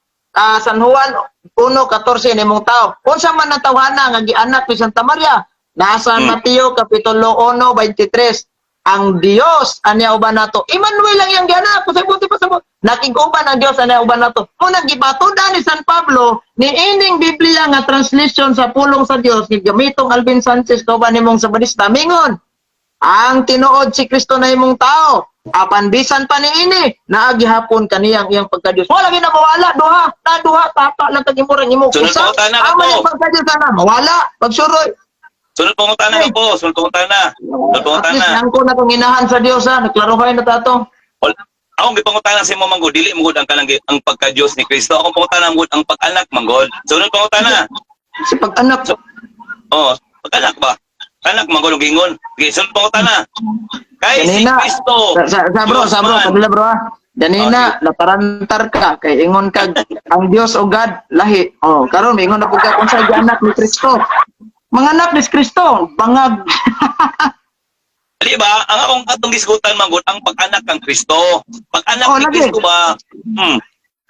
San Juan 1:14 nimong tao. Unsa man natawhana nga gianak ni Santa Maria? Nasa Mateo kapitulo 1:23. Ang Dios anya uban nato. Emmanuel lang yang gianak. Pasabot. Nakiguban ang Dios anya uban nato. Kung nagibatuda ni San Pablo ni ining Biblia nga translation sa pulong sa Dios ni gamitong Alvin Sanchez kauban nimong Sabadista mingon. Ang tinuod si Kristo na imong tao. Apan bisan pa niini naagihapon kaniyang iyang pagka-Dios. Wala gyud na mawala duha tata lang kag imong imo. Sunod Usa pa utana amo ako. yung pagka-Dios na mawala pagsuroy. Sunod pangutana ko, sunod pangutana. At least nangko na kong inahan sa Dios ha. Naklaruhay na tato. Akong gipangutana sa imo manggod, dili manggod ang kanang ang pagka-Dios ni Kristo. Akong pangutana manggod ang pag-anak manggod. Sunod pangutana. Si pag-anak. Pag-anak ba? Anak manggod og ingon. Okay, sunod pangutana. Kay si Ganina. Kristo. Sa bro, kabila bro ha. Ganina, natarantar ka kay ingon kag ang Dios o God lahi. Karon ingon na pud ka kung sa anak ni Kristo. Manganak ni Kristo, bangag. Di ba? Ang atong gisgutan manggod ang pag-anak kang Kristo. Pag-anak ni lagi. Kristo ba?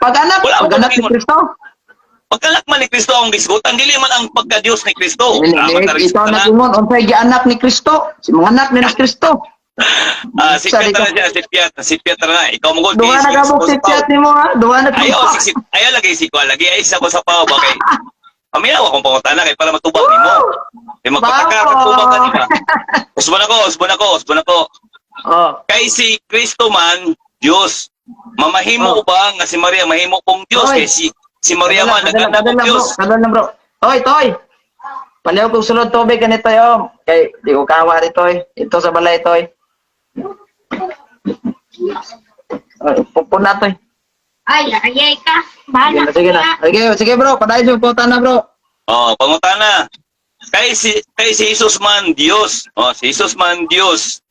Pag-anak ni Kristo. Pag-anak man ni Kristo ang gisgutan, dili man ang pagka-Dios ni Kristo. Ikaw na ingon unsay gianak ni Kristo? Si manganak ni Kristo. Si Pietro na siya, si Pietro na. Ikaw manggod. Duha na kabuk si Piet nimo ha. Duha na kabuk. Ayaw lagi si Kwa. Lagi ay isa ko sa pao ba kay Aminaw akong pangutana kay para matubag nimo. Kay magpataka tubag ka nila. Usbon ako. Kay si Kristo man Dios. Mamahimo ba nga si Maria mahimo kong Dios kay si Maria man naganda kong Dios. Kadal na bro. Toy. Paliw kong sulod tubig ganito yo. Kay di ko kawa rito Ito sa balay toy. Pupuna toy. Ay, ayay ka. Bahala Sige na. Sige bro, padayon yung punta na bro. Pangutana. Kay si Jesus man Dios. Si Jesus man Dios.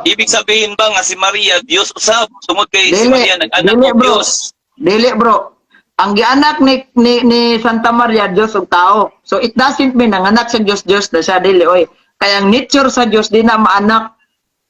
Ibig sabihin ba nga si Maria Dios usab tungod kay si Maria nag-anak ng Dios? Dili bro. Ang gianak ni Santa Maria Dios og tao. So it doesn't mean ang anak sa Dios na siya dili oy. Kaya ang nature sa Dios di na maanak.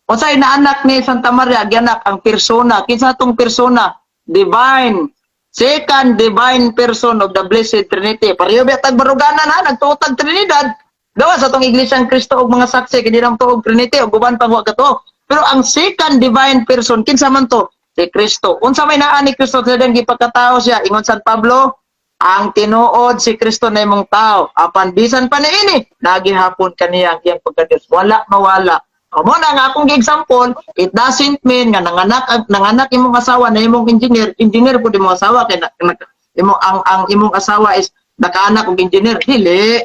Unsay na anak ni Santa Maria gianak ang persona. Kinsa tong persona? Divine. Second divine person of the Blessed Trinity. Pareho biya tag baruganan ha, nagtuotag Trinidad. Gawa sa tong Iglesyang Kristo og mga saksi kini lang tuog Trinity og uban pang wa kato. Pero ang second divine person kinsa man to? Si Kristo. Unsa may naa ni Kristo sa dang gipagkatao siya? Ingon San Pablo, ang tinuod si Kristo na imong tao. Apan bisan pa niini, nagihapon kaniya ang iyang pagka-Dios. Wala mawala. Mo na nga akong example, it doesn't mean nga nanganak imong asawa na imong engineer pud imong asawa kay ang imong asawa is nakaanak og engineer. Dili.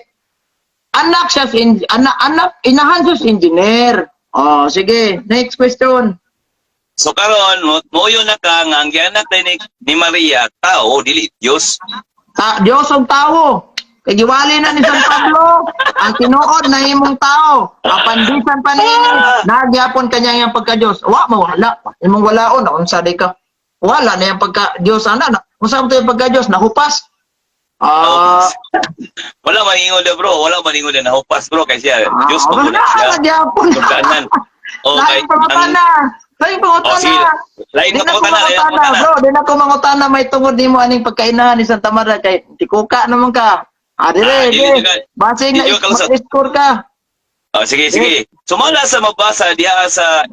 Anak siya anak inahan siya engineer. Sige, next question. So karon moyo na ka nga ang gianak ni Maria tao dili Dios. Dios og tao. Kay giwali na ni San Pablo, ang tinuod na imong tao. Apan bisan pa niini, nagyapon kanya yang pagka-Dios. Wa mawala. Imong walaon unsa di ka? Wala na yang pagka-Dios ana. Unsa man pagka-Dios nahupas? Wala maningon de bro, wala maningon de nahupas bro kay siya. Dios ko wala siya. nagyapon. Okay. Lain pangutana. Lain pangutana. Bro, di na ko mangutana may tungod nimo aning pagkainahan ni Santa Maria kay tikuka naman ka. Dire. Basing na score ka. Sige. Sumala sa mabasa diha sa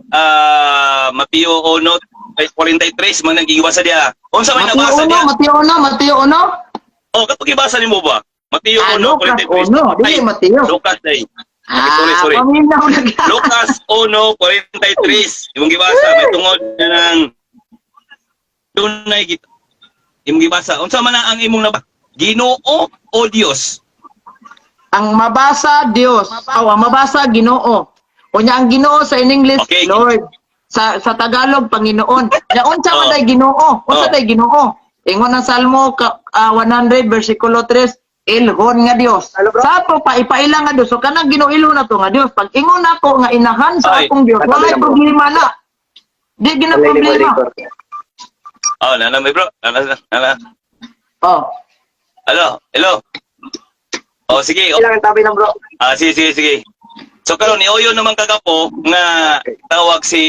Mateo 1:43 man nang giwasa diha. Unsa may nabasa diha? Mateo 1. Kapag ibasa nimo ba? Mateo 1:43. Dili Mateo. Lucas day. Sorry. Paminaw na ka. Lucas 1:43. Imong gibasa may tungod na ng tunay kita. Imong gibasa. Unsa man ang imong nabasa? Ginoo o Dios? Ang mabasa, Dios. Ang mabasa, Ginoo. Unya ang Ginoo sa in English, Okay. Lord. Sa Tagalog, Panginoon. Ya unsa man Oh. day Ginoo? Unsa Oh. day Ginoo? Ingon ang Salmo 100 versikulo 3, Ilhon nga Dios. Sa to pa ipailang nga Dios. So kanang Ginoo na to nga Dios. Pag ingon ako nga inahan sa Ay. akong Dios, walay problema na. Di gina problema. Oh, nana may bro. Nana. Oh. Hello. Oh, sige. Oh. Ilang tabi ng bro. Sige. So karon niuyo naman kagapo nga tawag si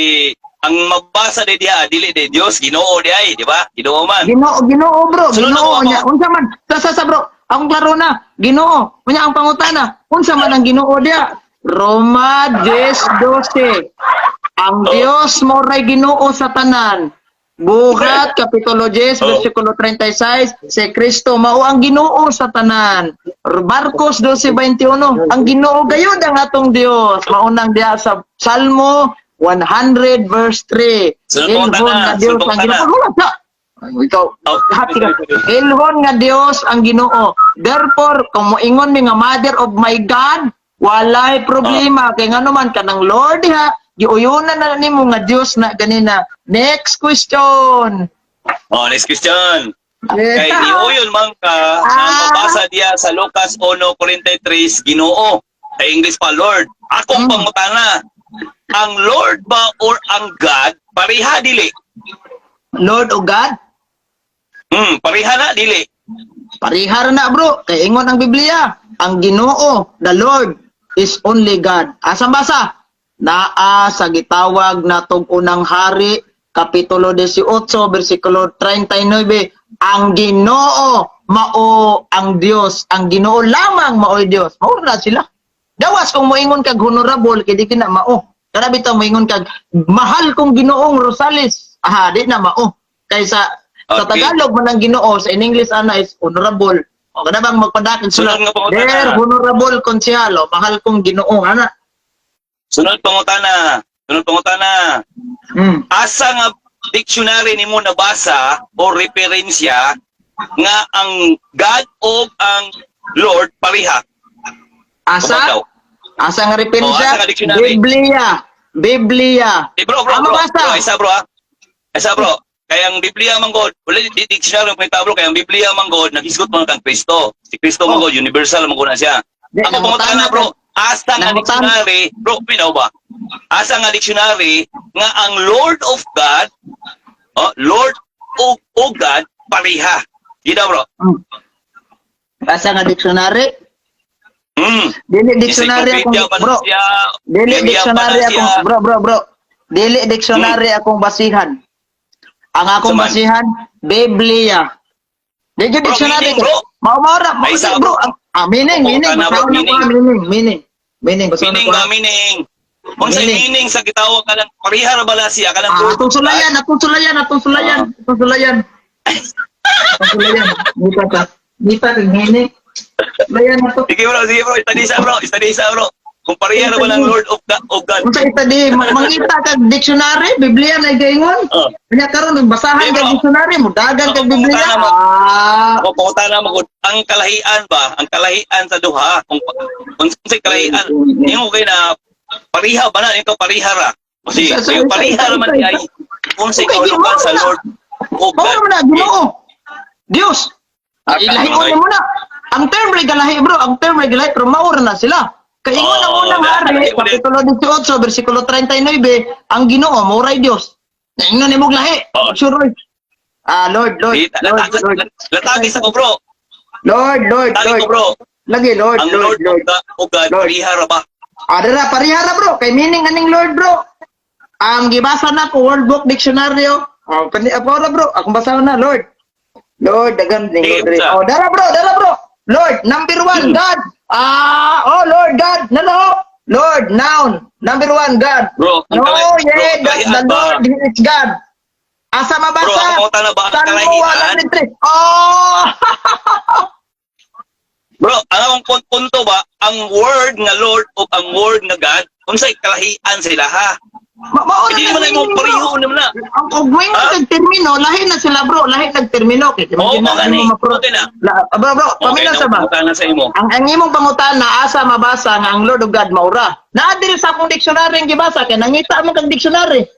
ang mabasa di diha dili di Dios Ginoo di ay, di ba? Ginoo man. Ginoo bro. Sunod Ginoo ako, nya. Unsa man? Sa bro. Ang klaro na. Ginoo. Unya ang pangutana. Unsa man ang Ginoo dia? Roma 10:12. Ang Oh. Dios mo ray Ginoo sa tanan. Buhat kapitulo 10 Oh. versikulo 36, si Kristo mao ang Ginoo sa tanan. Marcos 12:21, ang Ginoo gayud ang atong Dios. Maunang diha sa Salmo 100 verse 3. Sunod po Ilhon nga na, Dios sunod po ang na. Ginoo. Wala sa. Ay, ikaw. Oh. Hati ka. Ilhon nga Dios ang Ginoo. Therefore, kung moingon mi nga Mother of my God, walay problema kay ngano man kanang Lord diha giuyonan na nimo nga Dios na ganina. Next question. Oh, next question. Eh, Kay niuyon man ka nga mabasa diya sa Lucas 1:43 Ginoo. Sa English pa Lord. Akong pangutana, ang Lord ba or ang God pareha dili? Lord o God? Pareha na dili. Parihara na bro. Kay ingon ang Biblia, ang Ginoo, the Lord, is only God. Asa basa? Naa sa gitawag natong unang hari, kapitulo 18, versikulo 39, ang Ginoo mao ang Dios, ang Ginoo lamang mao Dios. Mao na sila. Dawas kung moingon kag honorable kay di kina mao. Kada bitaw moingon kag mahal kong Ginoong Rosales. Di na mao. Kaysa sa Okay. Tagalog man ang Ginoo, sa in English ana is honorable. O kada bang magpadakig Sunod sila. nga po, Dear tana. honorable konsehalo, mahal kong Ginoo ana. Sunod pangutana. Asa nga dictionary nimo nabasa o referensya nga ang God o ang Lord pareha? Asa? Kumataw. Asa nga referensya? asa nga dictionary? Biblia. Bro. Ano basa? Isa bro. Kaya ang Biblia man God, wala di dictionary ng bro, kaya ang Biblia man God naghisgot man kang Kristo. Si Kristo man God universal man na siya. Di, Ako nangutan pangutana na bro, asa nga Nangutan. dictionary, bro, pinaw ba? Asa nga dictionary nga ang Lord of God, Lord o God pareha. Gida bro. Asa nga dictionary? Hmm. Dili dictionary akong Encyclopedia pa na bro. siya, Dili Biblia dictionary pa na siya. akong bro. Dili dictionary akong basihan. Ang akong Saman. basihan Biblia. Dili Bro, dictionary. meaning, bro. Maumara, Ay, sa bro. bro. Meaning. Baka na, bro, Meaning. Basta Meaning ba, meaning? Kung sa Meaning. meaning sa gitawag ka ng pareha ra bala siya, ka ng Lord Atong of God. sulayan. Dita kang meaning. Sulayan na to. Sige bro, istadisa bro. Kung pareha ra ba ng Lord of God? Unsa ita di mangita kag dictionary, Biblia na gaingon. Oh. Kanya karon nagbasahan Di, kag bro. dictionary mo, dagan kag Ako, Biblia. pumunta Ako pangutana mo ang kalahian ba? Ang kalahian sa duha, kung sa kalahian, yung kay na pareha ba na ito pareha ra? Kasi yung pareha ra man ay kung sa kaulugan sa Lord of Mao God. na Ginoo. Dios. Ilahion mo na. Ang term regalahi bro, ang term regalahi pero mao na sila. Kay ingon ang unang hari, kapitulo 18, versikulo 39, ang Ginoo mo ray Dios. Ingnon imong lahi. Oh. Sure. Lord. Latagis ako bro. Lord. Tagi ko bro. Lagi Lord. Ang Lord of God, pareha ra ba? Adara parihara bro, kay meaning aning Lord bro. Ang gibasa na ko World Book Dictionary. Ako bro, akong basahan na Lord. Lord, dagan ning Sige, Lord. bro. Dara bro. Lord, number 1, God. Lord God. No. Lord, noun. Number 1, God. Bro, ang No, kalahian the ba? Lord is God. Asa Bro, mabasa? ang pangutana ba ang Salmo kalahian? 103. Oh! Bro, ang akong punto ba, ang word nga Lord o ang word nga God, unsay kalahian sila ha? Mauna Hindi naman yung pareho naman na. Ang ugwing Ha? nagtermino, lahi na sila bro, lahi nagtermino. Kaya Oo, gani. Okay na. Bro, Okay pamina na, sa ba? pumunta na sa imo. Ang imong pangutana asa mabasa nga ang Lord of God maura. Naa diri sa akong dictionary ang gibasa kay nangita mo kang dictionary.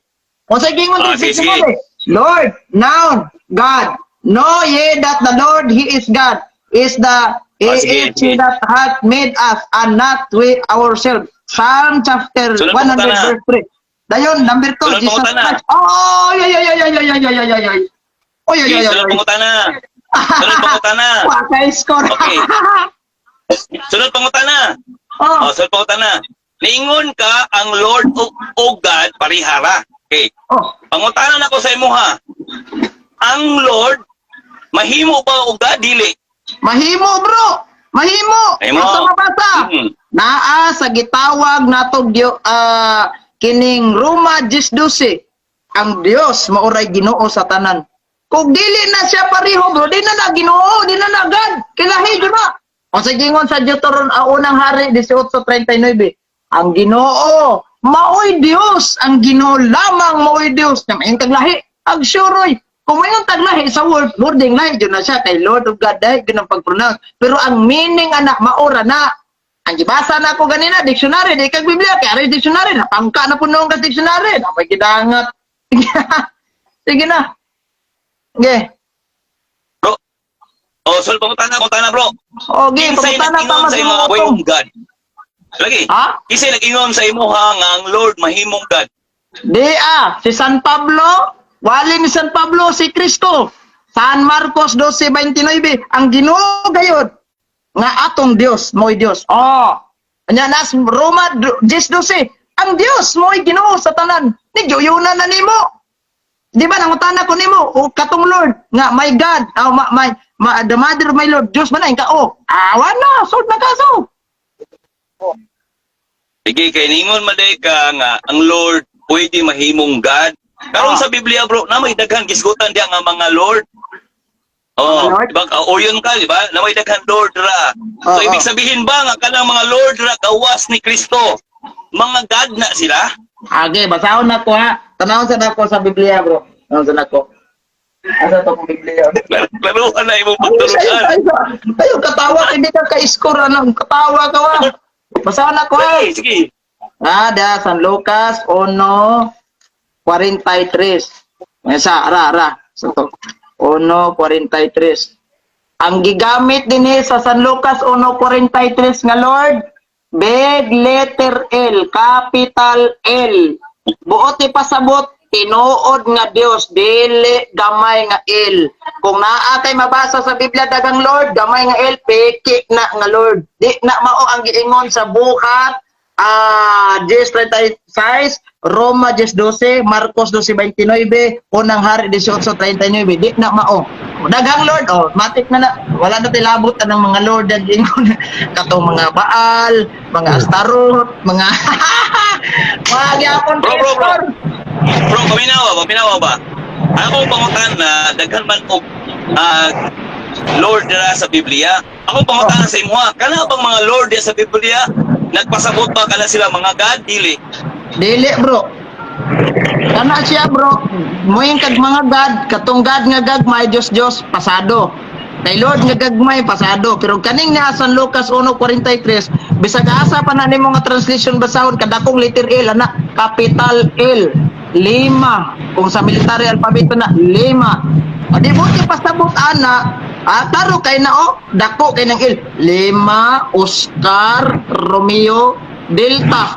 O sa gingon Ah, diri sige, dictionary. Lord, noun, God. Know ye that the Lord He is God. Is the He sige, is He sige. that hath made us and not we ourselves. Psalm chapter Sunod 100 pangutana. verse 3. Dayon, number 2, Sunod Jesus pangutana. Christ. Oh, ay. Oy, Sige, sunod pangutana. Sunod pangutana. Wakay score. Okay. Sunod pangutana. Oh, Oh, sunod pangutana. Ningon ka ang Lord o God parihara. Okay. oh. Pangutana na ko sa imo ha. Ang Lord mahimo ba o God dili? Mahimo, bro. Mahimo. Mahimo. Asa mabasa? Mm. Naa sa gitawag natog kining Roma 10:12. Ang Dios maoray Ginoo sa tanan. Kung dili na siya pareho, bro, di na Ginoo, di na God. Kilahi jud na. O sa gingon sa Deuteronomy unang hari 18:39. Ang Ginoo maoy Dios, ang Ginoo lamang maoy Dios. Ang taglahi, ag suroy. Kung mayroong taglahi sa word, wording lahi jud na siya kay Lord of God dahil ganang pag-pronounce. Pero ang meaning anak maora na. Ang gibasa na ako ganina, dictionary, di kag Biblia, kaya rin dictionary, napangka na po noong ka dictionary, napay gidangat. Sige na. Okay. Bro. Oh, sunod pangutana bro. Okay, Kinsay papunta na nag-ingon tama sa sa imo mga way utong. of God? Lagi. Ha? Kinsay nag-ingon sa imo ha nga ang Lord mahimong God? Di si San Pablo, wali ni San Pablo si Kristo. San Marcos 12:29, ang Ginoo gayud nga atong Dios, mo'y Dios. Oh. Anya nas Roma 10:12, ang Dios mo'y Ginoo sa tanan. Ni giyunan na nimo. Di ba nangutana ko nimo, o katong Lord nga my God, the mother of my Lord, Dios man na ka oh. Awa na, sud na kaso. Sige, kay ningon maday ka nga ang Lord pwede mahimong God. Karon sa Biblia bro, na may daghang gisgutan diya nga mga Lord. Oh, Mga Lord? diba? Oyon ka, di ba? Na may daghang Lord ra. So, Oo. ibig sabihin ba nga kanang mga Lord ra gawas ni Kristo? Mga God na sila? Okay, basahon na ko ha. Tanawon sa nako sa Biblia, bro. Tanawon sa nako. Asa to kung Biblia? Klaruhan na imong Tayo, pagturuan. tayo, katawa, hindi ka ka-score, ano? Katawa ka wa. Basahon na ko ha. Sige, sige. Ada, San Lucas 1:43. Sa, ra. So, 1:43. Ang gigamit din sa San Lucas 1:43 nga Lord, big letter L, capital L. Buot ipasabot, tinuod nga Dios, dili gamay nga L. Kung naa kay mabasa sa Biblia dagang Lord, gamay nga L, peki na nga Lord. Di na mao ang giingon sa buhat 10:36, Roma 10:12, Marcos 12:29, unang hari 18:39. Di na mao. Daghang Lord, matik na wala na tilabot ng mga Lord ang gingon. Katong mga Baal, mga Astaroth, mga gyapon Bro. Bro, paminawa ba? Ako pangutan na daghan man og Lord na sa Biblia. Ako pangutan sa imo, kana bang mga Lord sa Biblia nagpasabot ba kana sila mga God dili? Dili, bro. Kana siya, bro. Moing kag mga God, katong God nga gagmay, Diyos, pasado. Kay Lord nga gagmay, pasado. Pero kaning nga San Lucas 1:43, bisag asa pa na nimo nga translation basahon, kadakong letter L, ana, capital L. 5. Kung sa military alphabeto na, 5. Di mo ti pasabot ana, taro kay na dako kay nang L. 5, Oscar, Romeo, Delta.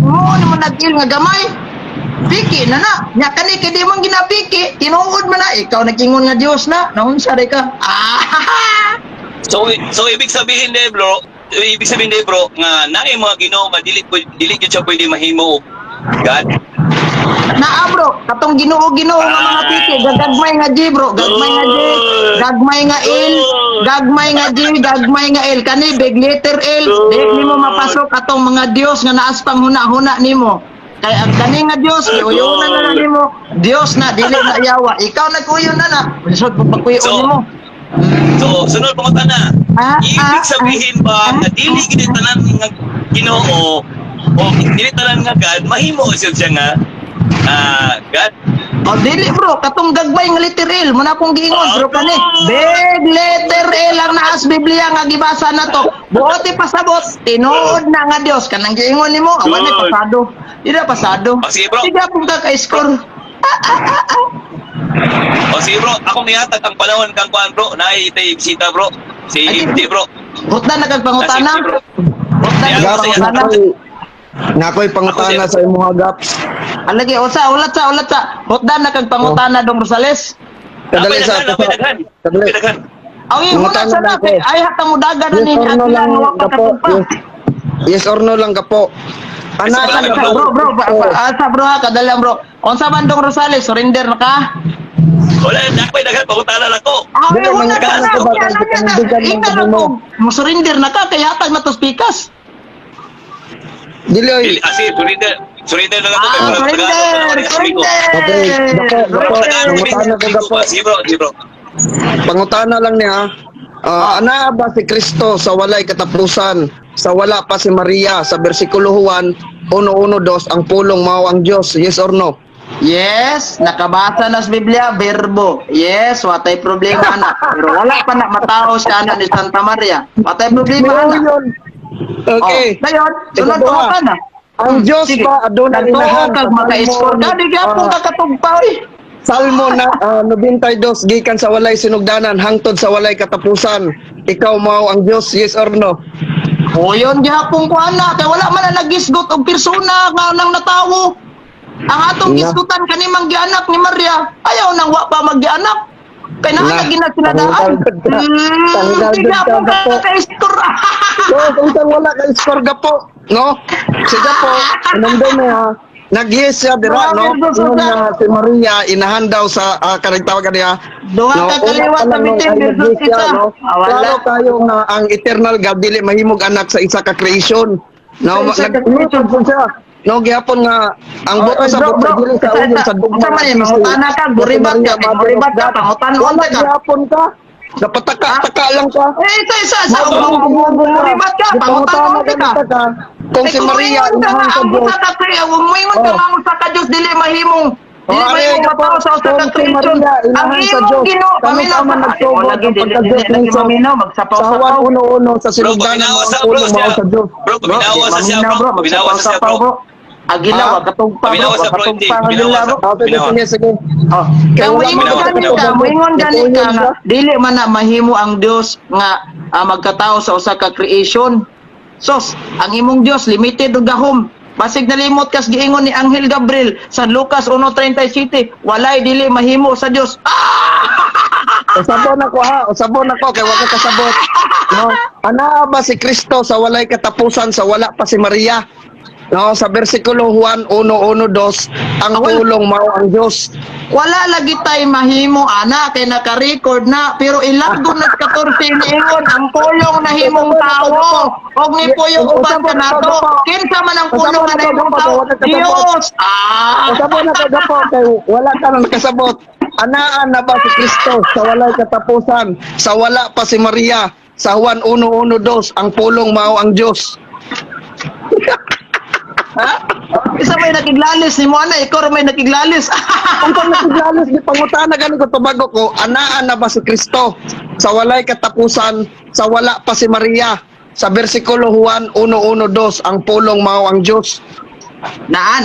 Mo naman nag-il nga gamay. Piki na. Nya kani kay di man ginapiki, tinuod man na ikaw nag-ingon nga Dios na. Naunsa ray ka? So ibig sabihin de bro, nga naay mga Ginoo nga dili gyud siya pwede mahimo og God. Naa bro, katong Ginoo nga mga piki, gagmay nga G bro, gagmay nga G, gagmay nga L, gagmay nga G, gagmay nga L. Kani big letter L, di nimo mapasok atong mga Dios nga naas pang huna-huna nimo. Kay ang kani nga Dios, uyunan na nimo. Dios na dili na yawa. Ikaw nag-uyon na. Lisod pagkuyon So, nimo. So, sunod pangunta na. Ibig sabihin ba na dili gid tanan nga Ginoo o dili tanan nga God mahimo siya nga God. O dili bro, katong gagmay nga letter L, mo na akong giingon bro kani. Big letter L ang naas Biblia nga gibasa na to. Buoti pasabot, tinuod na nga Dios kanang giingon nimo, awan ni Good. pasado. Dili pasado. Sige, bro. Sige pud ka score. O sige bro, ako nihatag ang panahon kang kuan bro, naay tay bisita bro. Si Ay, Ibti bro. Hutda na kag pangutana. Sige, bro. Hutda Yeah, na bro, kag sige. pangutana. Nakoy pangutana sa imong gaps. Alagi ulat sa. Hutda na kag pangutana dong Rosales. Kadali sa Apay daghan. kadali. Daghan. Awi mo na Pangutana sa lang dati. ko. Ay hatang mo dagan na Yes ni or no lang wa pa gapo. katugpa. Yes or no lang gapo. Ana Yes, ka bro. Asa bro ha, kadalang bro. Unsa man dong Rosales, surrender na ka? Wala na apay daghan pangutana lang ko. Ay, Di, una mga ka na. ko ba, kaibigan ng Ina na mo. ko. Mo surrender na ka kay hatag na to speakers. Dili oy. Sige, surrender na lang ko. Surrender. Okay, gapo. Pangutana ko gapo. Sige bro, sige bro. Pangutana lang niya. Ana ba si Kristo sa walay katapusan? Sa wala pa si Maria sa bersikulo 1, 1:1-2 ang pulong mao ang Dios. Yes or no? Yes, nakabasa na sa Biblia, verbo. Yes, watay problema na. Pero wala pa na matao siya na ni Santa Maria. Watay problema na. yun. Okay. Dayon, sunod Ikaw ko ba? ka na. Ang Diyos Sige. ba adunay Kanto inahan kag sa maka-score ka, di gyapon ka katugpa oy. Salmo na 92 gikan sa walay sinugdanan hangtod sa walay katapusan. Ikaw mao ang Diyos, yes or no? O yun gyapon ko ana, kay wala man na nagisgot og persona nga nang natawo. Ang atong Ina. gisgutan kanimang gianak ni Maria, ayaw nang wa pa maggianak. Kay Ina. naa gina sinadaan. Tanggal ka. Di gyapon Tanggal ka. ka ka-score. So, kung saan wala ka score gapo, no? Siya po, nandun na nag-yes siya dira, no? Yung si Maria inahan daw sa kanagtawag niya. Duha ka kaliwat sa bitin versus isa. Klaro tayo nga ang eternal God dili mahimog anak sa isa ka creation. No, Sa isa ka nag-creation po siya. No, gihapon nga ang buto sa buto dili sa uyon sa dugma. Sa man mangutana ka, buribat ka, buribat ka, pangutan-on Wala ka. gihapon ka. Napataka-taka lang ka. Isa, buribat ka, pangutan-on ka. Kung si Maria inahan sa Diyos. Huwag mo ingon ka nga sa ka Diyos, dili mahimong. Dili mahimong matao sa usa ka creation. Ang imong Ginoo, paminaw man ka. nagtubo ng pagka-Diyos ng Diyos. magsapaw Sa sa Juan 1:1 sa Bro, sinugdanan mo pabinawa ang sa bro pulong siya. mao sa Diyos. Bro, pabinawa sa siya bro. Pabinawa sa siya bro. Agilaw, katugpa Pabinawa sa bro, hindi. katugpa Pabinawa sa bro. Sige, sige. Oh, kaya moingon ganit ka, moingon ganit ka nga dili man na mahimo ang Dios nga magkatao sa usa ka creation. Sos, ang imong Dios limited og gahom. Basig nalimot kas giingon ni Anghel Gabriel sa Lucas 1:37, walay dili mahimo sa Dios. Usabon ako ha, usabon ako kay wala ka sabot. No, ana ba si Kristo sa walay katapusan sa wala pa si Maria? No, sa bersikulo 1:1-2 ang pulong mao ang Dios. Wala lagi tay mahimo ana kay naka-record na pero ilagdo na 14 niingon ang pulong na himong tawo. Og ni puyo uban ka nato. Kinsa man ang pulong na himong tawo? Dios. Usabon ako gapo kay wala ka na nakasabot. Anaan na ba si Kristo sa walay katapusan sa wala pa si Maria? Sa Juan 1:1-2 ang pulong mao ang Dios. Ha? Isa may nakiglalis ni mo ana, ikaw may nakiglalis. Kung naglalis di pangutana gani ko tubago ko, anaan na ba si Kristo sa walay katapusan sa wala pa si Maria? Sa bersikulo 1:1-2 ang pulong mao ang Dios. Na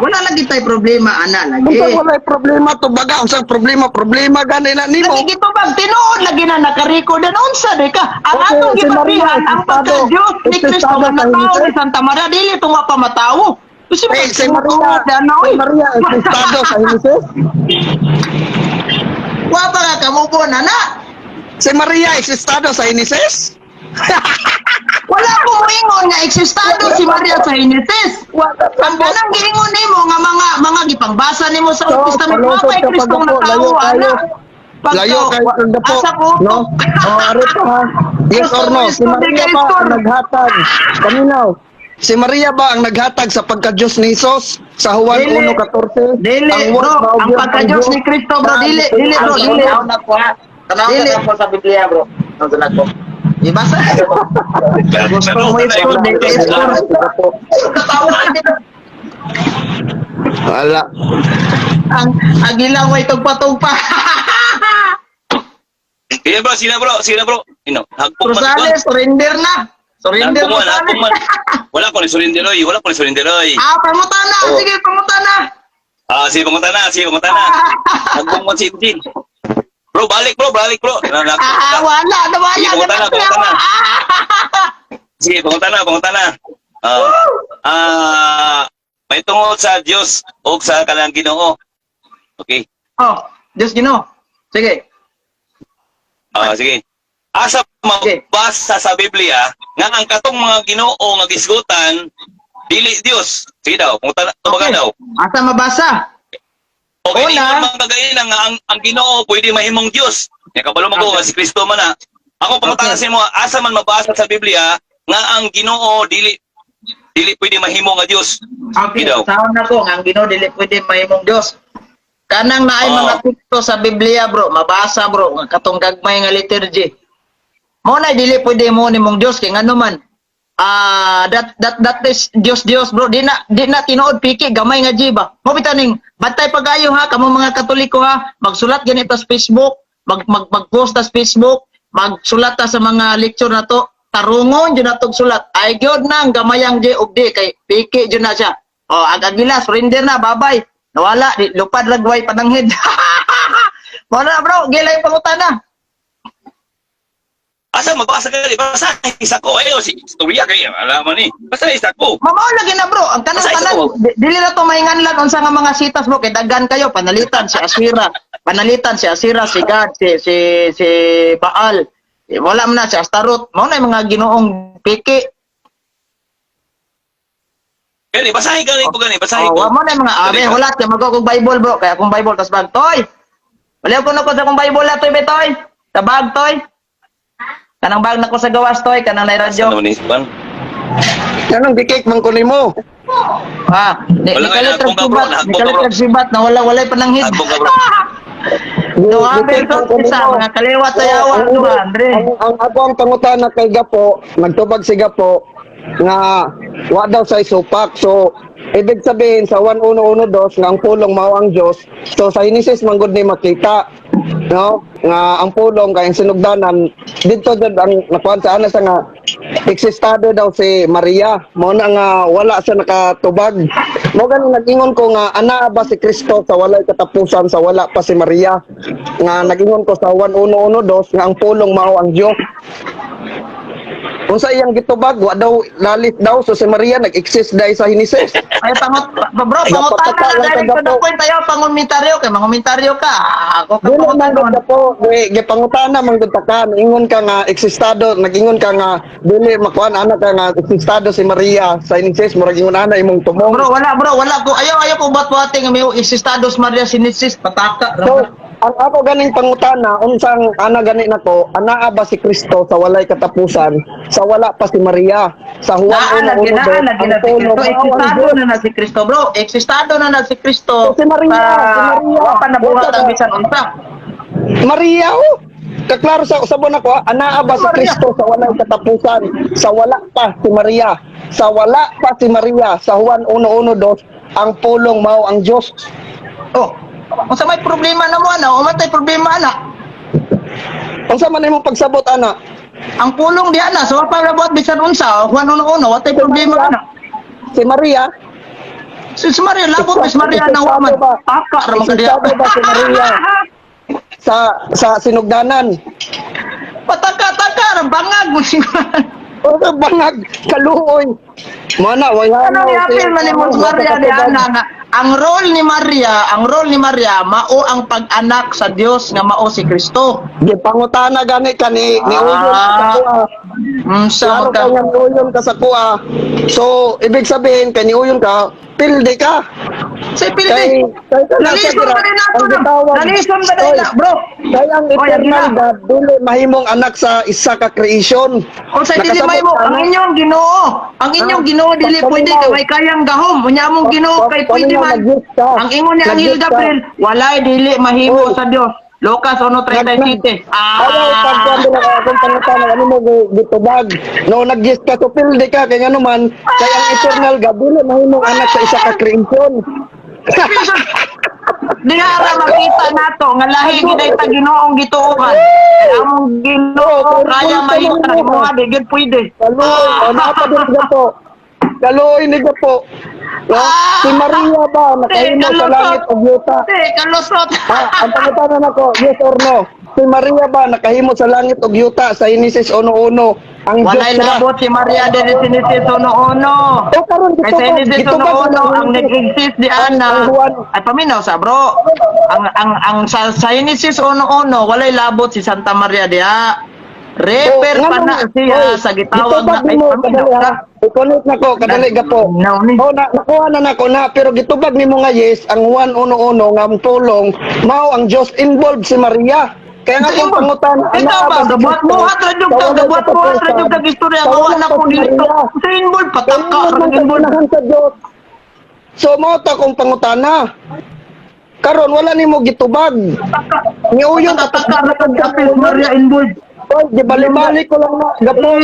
wala lagi tay problema ana lagi. Unsa walay problema tubaga, unsang problema gani na nimo? Lagi gito bag tinuod lagi na naka-record na unsa de ka. Ang Okay, atong si Maria, gibabihan ang pagka-Dios ni Kristo nga natao ni Santa Maria dili tunga pa matawo. Kasi Si Maria estado sa Henesis. wa pa ka kamubo na na. Si Maria estado sa Henesis. Wala ko moingon nga eksistado si Maria sa Henesis. Ang kanang giingon nimo nga mga gipangbasa nimo sa Old Testament wa palusot kay ka Kristo nga pagdapo, tawo ana. Layo kayo ng dapo. Asa ko? No? Ari pa ha. Yes or no? Si Maria ba ang naghatag? Kaminaw. Si Maria ba ang naghatag sa pagka-Diyos ni Jesus sa Juan Dili. 1:14? Dili, bro. Ang pagka-Diyos ni Kristo, bro. Dili, bro. Dili. Tanaw Dili. ka sa Biblia, bro. Ang sunod ko. Ibasa. Gusto mo ito, dito ito. Katawa dito. Wala. Ang ilang mo itong patungpa. Kaya bro, sina bro. Hagpong man. Rosales, surrender na. Surrender Hagpong man, hagpong man. Rosales. Wala ko ni surrender oy. Pamutan na. Oh. Sige, pamutan na. Sige, pumunta na. Hagpong man si Eugene. Bro, balik bro. Wala. Sige, pumunta na. May tungod sa Diyos o sa kanang Ginoo. Okay. Oh, Diyos Ginoo. Sige. Sige. Asa mabasa sa Biblia nga ang katong mga Ginoo nga gisgutan dili Dios. Sige daw, tumaga daw. Asa mabasa? Okay, Una. ingon mga bagay na nga ang Ginoo pwede mahimong Dios. Kaya kabalo mo ko nga si Kristo man na. Ako pangutasin mo, asa man mabasa sa Biblia nga ang Ginoo dili pwede mahimo nga Dios. Okay, Daw. saan na ko, ang Ginoo dili pwede mahimong Dios. Kanang naay mga teksto sa Biblia, bro, mabasa, bro, nga katong gagmay nga liturgy. Mo na dili pwede mo nimong Dios kay ngano man. That is Dios, bro. Di na tinuod piki gamay nga jiba. Mo bitaning bantay pagayo ha kamo mga Katoliko ha. Magsulat ganito sa Facebook, mag-post sa Facebook, magsulat ta sa mga lecture na to. Tarungon jud natog sulat. Ay gyud nang gamayang di og di kay piki jud na siya. Agila surrender na, babay. Nawala, lupad lagway pananghid. Mo na bro, gilay pangutana. Asa mabasa ka basa isa ko ayo si istorya kay alam ni. Basta isa ko. Mamaw lagi na bro, ang kanang Basta isa tanan ko. dili na to mainganlan unsa nga mga sitas bro kay daghan kayo panalitan si Asira, si God, si Baal. Wala man na si Astaroth. Mao na yung mga ginoong piki. Gani basahin ka ko gani, basahin ko. Mo na yung mga hulat kay magko kog Bible bro, kay akong Bible tas bag toy. Wala ko na ko sa akong Bible na toy betoy. Sa bag toy. Kanang bag na ko sa gawas toy, kanang nay radyo. Ano ni Juan? Kanang dikik man kunin mo. Wala nga, hagbong ka, bro. Hagbong ka, bro. sibat na walay pananghid. Hagbong ka, bro. No, mga kaliwat sa yawan to, Andre. Ang ako ang pangutana kay Gapo, nagtubag si Gapo nga wa daw sa isupak. So ibig sabihin sa 1112 nga ang pulong mao ang Dios. So sa Genesis man gud ni makita, no? Nga ang pulong kay sinugdanan dito jud ang nakuan sa ana sa nga eksistado daw si Maria. Mao na nga wala siya nakatubag. Mo gani nag-ingon ko nga ana ba si Kristo sa walay katapusan sa wala pa si Maria. Nga nag-ingon ko sa 1112 nga ang pulong mao ang Dios. Kung sa iyang gitubag, wa daw lalit daw so si Maria nag-exist dahil sa Genesis. Ay pangutana na dahil ko na point tayo pangomentaryo kay mangomentaryo ka. Ako ka Dili man pangutana. gud po, gipangutana man gud ta ka, ingon ka nga eksistado, nag-ingon ka nga dili makuan ana ka nga eksistado si Maria sa Genesis, murag ingon ana imong tumong. Bro, wala ko. Ayaw ko bat-bati nga may existados Maria Sinesis pataka. So, ang ako ganing pangutana, unsang ana gani nako, anaa ba si Kristo sa walay katapusan, sa wala pa si Maria, sa Juan 1:1. Lagi na si Kristo. Existado na si Kristo, bro. Existado na si Kristo. Si Maria. Wa pa nabuhat ang bisan unsa. Maria, oh! Kaklaro sa usabon ako, anaa ba si Kristo sa walay katapusan, sa wala pa si Maria, sa wala pa si Maria, sa Juan 1:1, ang pulong mao ang Dios. Oh, unsa may problema na mo ana? Umatay problema ana. Unsa man imong pagsabot ana? Ang pulong di ana, so pa nabuhat bisan unsa. Juan 1:1, watay problema ana. Si Maria, Si Maria labot si Maria na waman. Taka ra man kadiya. Existado ba si Maria sa sinugdanan? Pataka-taka ra bangag mo siguro. O bangag kaluoy. Mana wala Ano ni apil man ni Maria di ana nga ang role ni Maria mao ang pag-anak sa Dios nga mao si Kristo. Di pangutana gani ka ni uyon ka sa kuha. Sa Klaro ka nga uyon ka sa kuha. So ibig sabihin kay ni uyon ka, pilde ka. Say pildi. Nalison ba rin ako na? Nalison ba rin na, bro? Kaya ang eternal God, dili mahimong anak sa isa ka creation. O sa dili may mo, ang inyong Ginoo. Ang inyong Ginoo dili pwede kay may kayang gahom. Unya mong Ginoo kay pwede man. Ang ingon ni Angel Gabriel, walay dili mahimo sa Dios. Lucas 1:37. Ayaw pagkuhan nila akong pangutanan ano mo gitubag. No nag-gis ka to pilde ka kay ano man kay ang eternal God dili mahimong anak sa isa ka creation. Di ara makita nato nga lahi giday ta Ginoong gituohan. Ang Ginoo kaya mahita mo nga di gid pwede. Kaloy, ano pa din gapo? Kaloy ni gapo. No? Si Maria ba nakahimo sa langit ug yuta? Kalusot. Ang pangutanan ako, yes or no? Si Maria ba nakahimo sa langit ug yuta sa Genesis 1:1? Ang Walay Diyos na labot si Maria de Genesis 1:1. O karon Kay sa Genesis 1:1 ang nag-exist di ana. Ay paminaw sa bro. Ang sa Genesis 1:1 walay labot si Santa Maria diha. Refer pa na siya sa gitawag na ay paminaw ka. I-connect na ko, kadali gapo. No, ni. Oh, nakuha na nako na, pero gitubag nimo nga yes, ang 1:1 nga ang tulong, mao ang Diyos involved si Maria. Kaya nga kung pangutan, Ikaw ba, gabuhat mo, hatradyog ka, gabuhat mo, hatradyog ka, istorya, gawa na ko dito. Sa involved, pataka, Kaya involved. sa Diyos. So, mao ta kung pangutana. Karon wala nimo gitubag. Niuyon Pataka, pataka, Maria involved. Oy, di bali-bali ko lang na gapo.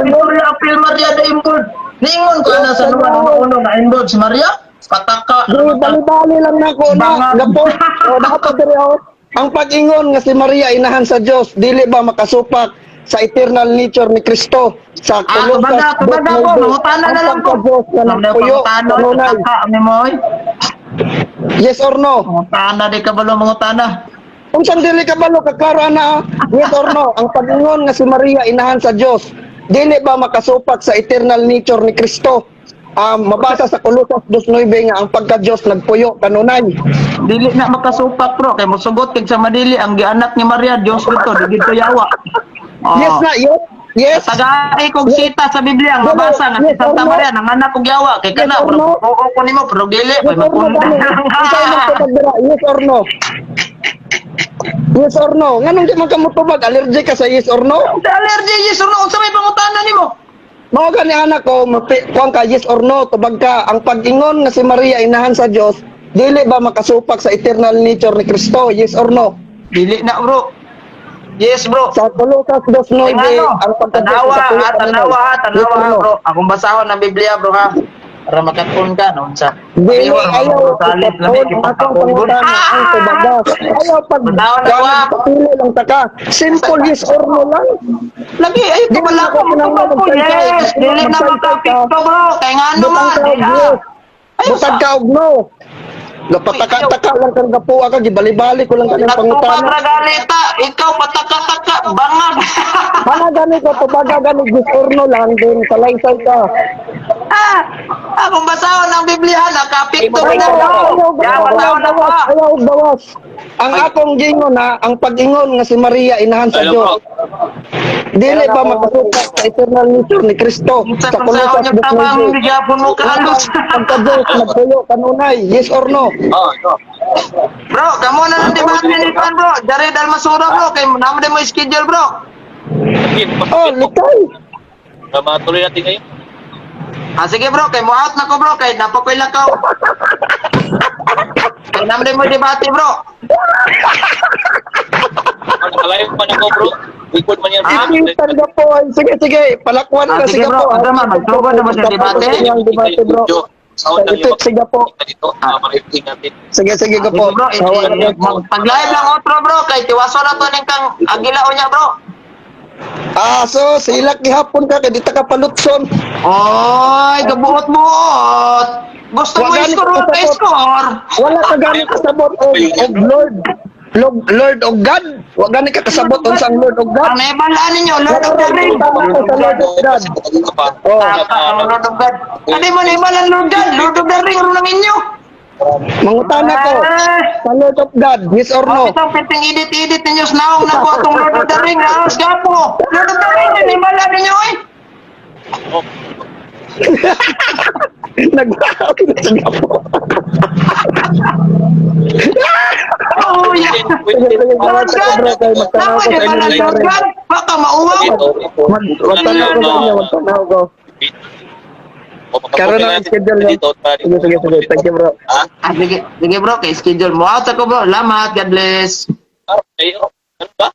Istorya, apil Maria na involved. Ningon ko na sa naman na involved si Maria. Pataka, Di bali-bali lang na ko na gapo. O dapat diri ako. Ang pag-ingon nga si Maria inahan sa Dios, dili ba makasupak sa eternal nature ni Kristo sa kumbaga po, mangutana na lang po. Mangutana, pataka, ni Moy. Yes or no? Mangutana, di ka balo mangutana. Kung saan dili ka balo kaklaro na, yes or no? Ang pag-ingon nga si Maria inahan sa Dios, dili ba makasupak sa eternal nature ni Kristo? Mabasa sa Colosas 2:9 nga ang pagka-Dios nagpuyo kanunay. Dili na makasupak bro, kay mosugot kag sa madili ang gianak ni Maria, Dios dito, di gito yawa. Yes na, yes. Yes. Tagaay kog sita sa Biblia nga mabasa nga si Santa Maria nanganak og yawa kay kana bro. Oo ko nimo pero dili Yes or no? Yes or no? Yes or no? Nganong di man ka motubag? Allergic ka sa yes or no? Sa allergy yes or no unsa may pangutana nimo? Mao gani anak ko, kuan ka yes or no, tubag ka. Ang pag-ingon nga si Maria inahan sa Dios, dili ba makasupak sa eternal nature ni Kristo? Yes or no? Dili na bro. Yes bro. Sa Colosas 2:9 ang tanawa ha bro. Akong basahon ng Biblia bro ha. Para makatun ka no unsa. Dili ayaw salit lami ipagpapulbon ang tubagas. Ayaw pagpili lang taka. Simple yes or no lang. Lagi ay wala ko yes. Dili na makapit to bro. Kay ngano man. Butag ka og no. Napataka-taka lang kang gapuha ka, gibali-bali ko lang kanyang pangutana. Nagtubag ragalita, ikaw pataka-taka, bangag. Mana gani ko, tubaga gani, gisorno lang din, salaysay ka. Akong basahon ng Biblia, nakapikto rin ako. Ayaw bawas. Ang akong gingon na, ang pag-ingon nga si Maria, inahan sa Diyos. Dili ba makasukat sa eternal nature ni Kristo? Sa Colosas 2:9. Pagka-Diyos, nagpuyo, kanunay, yes or no? Bro, kamo na lang debate ni Pan bro. Dari Dalmasura bro, kay naman din mo schedule bro. Oh, likay. Matuloy natin ngayon. Sige bro, kay mo out na ko bro, kay napakoy lang ka. Kay naman din mo debate bro. Nakalayo pa na ko bro. Ikot man yan. Tanda po. Sige, palakwan na. Sige bro, ano man, magtugon na mo sa debate. Debate bro. Sige po. Sige po. Bro, pag-live lang otro bro, kay tiwaso na to ning kang agilao niya bro. So silak gihapon ka kay di ta ka palutson. Oy, gabuot-buot. Gusto mo i-score? Wala ka gani kasabot og Lord of God. Wa gani ka kasabot unsang Lord of God. Ang naibalaan ninyo, Lord of the Rings. Lord of God. Lord of God. Ano mo naibalaan Lord God? Lord of the Rings, lang inyo. Mangutana ko. Sa Lord of God, yes or no? Itong piting edit ninyo, snaong na po itong Lord of the Rings. Gapo. Lord of the Rings, naibalaan ninyo eh. Nagbawi na sa gapo. Oh, yeah. Lord God. Naman naibalaan Lord God. Baka mauwaw. Magtanaw ko sa inyo, magtanaw ko. Karoon na ang schedule mo. Dito, Sige. Thank you, bro. Ha? Sige bro, kay schedule mo out ako bro. Salamat, God bless. Ano ba?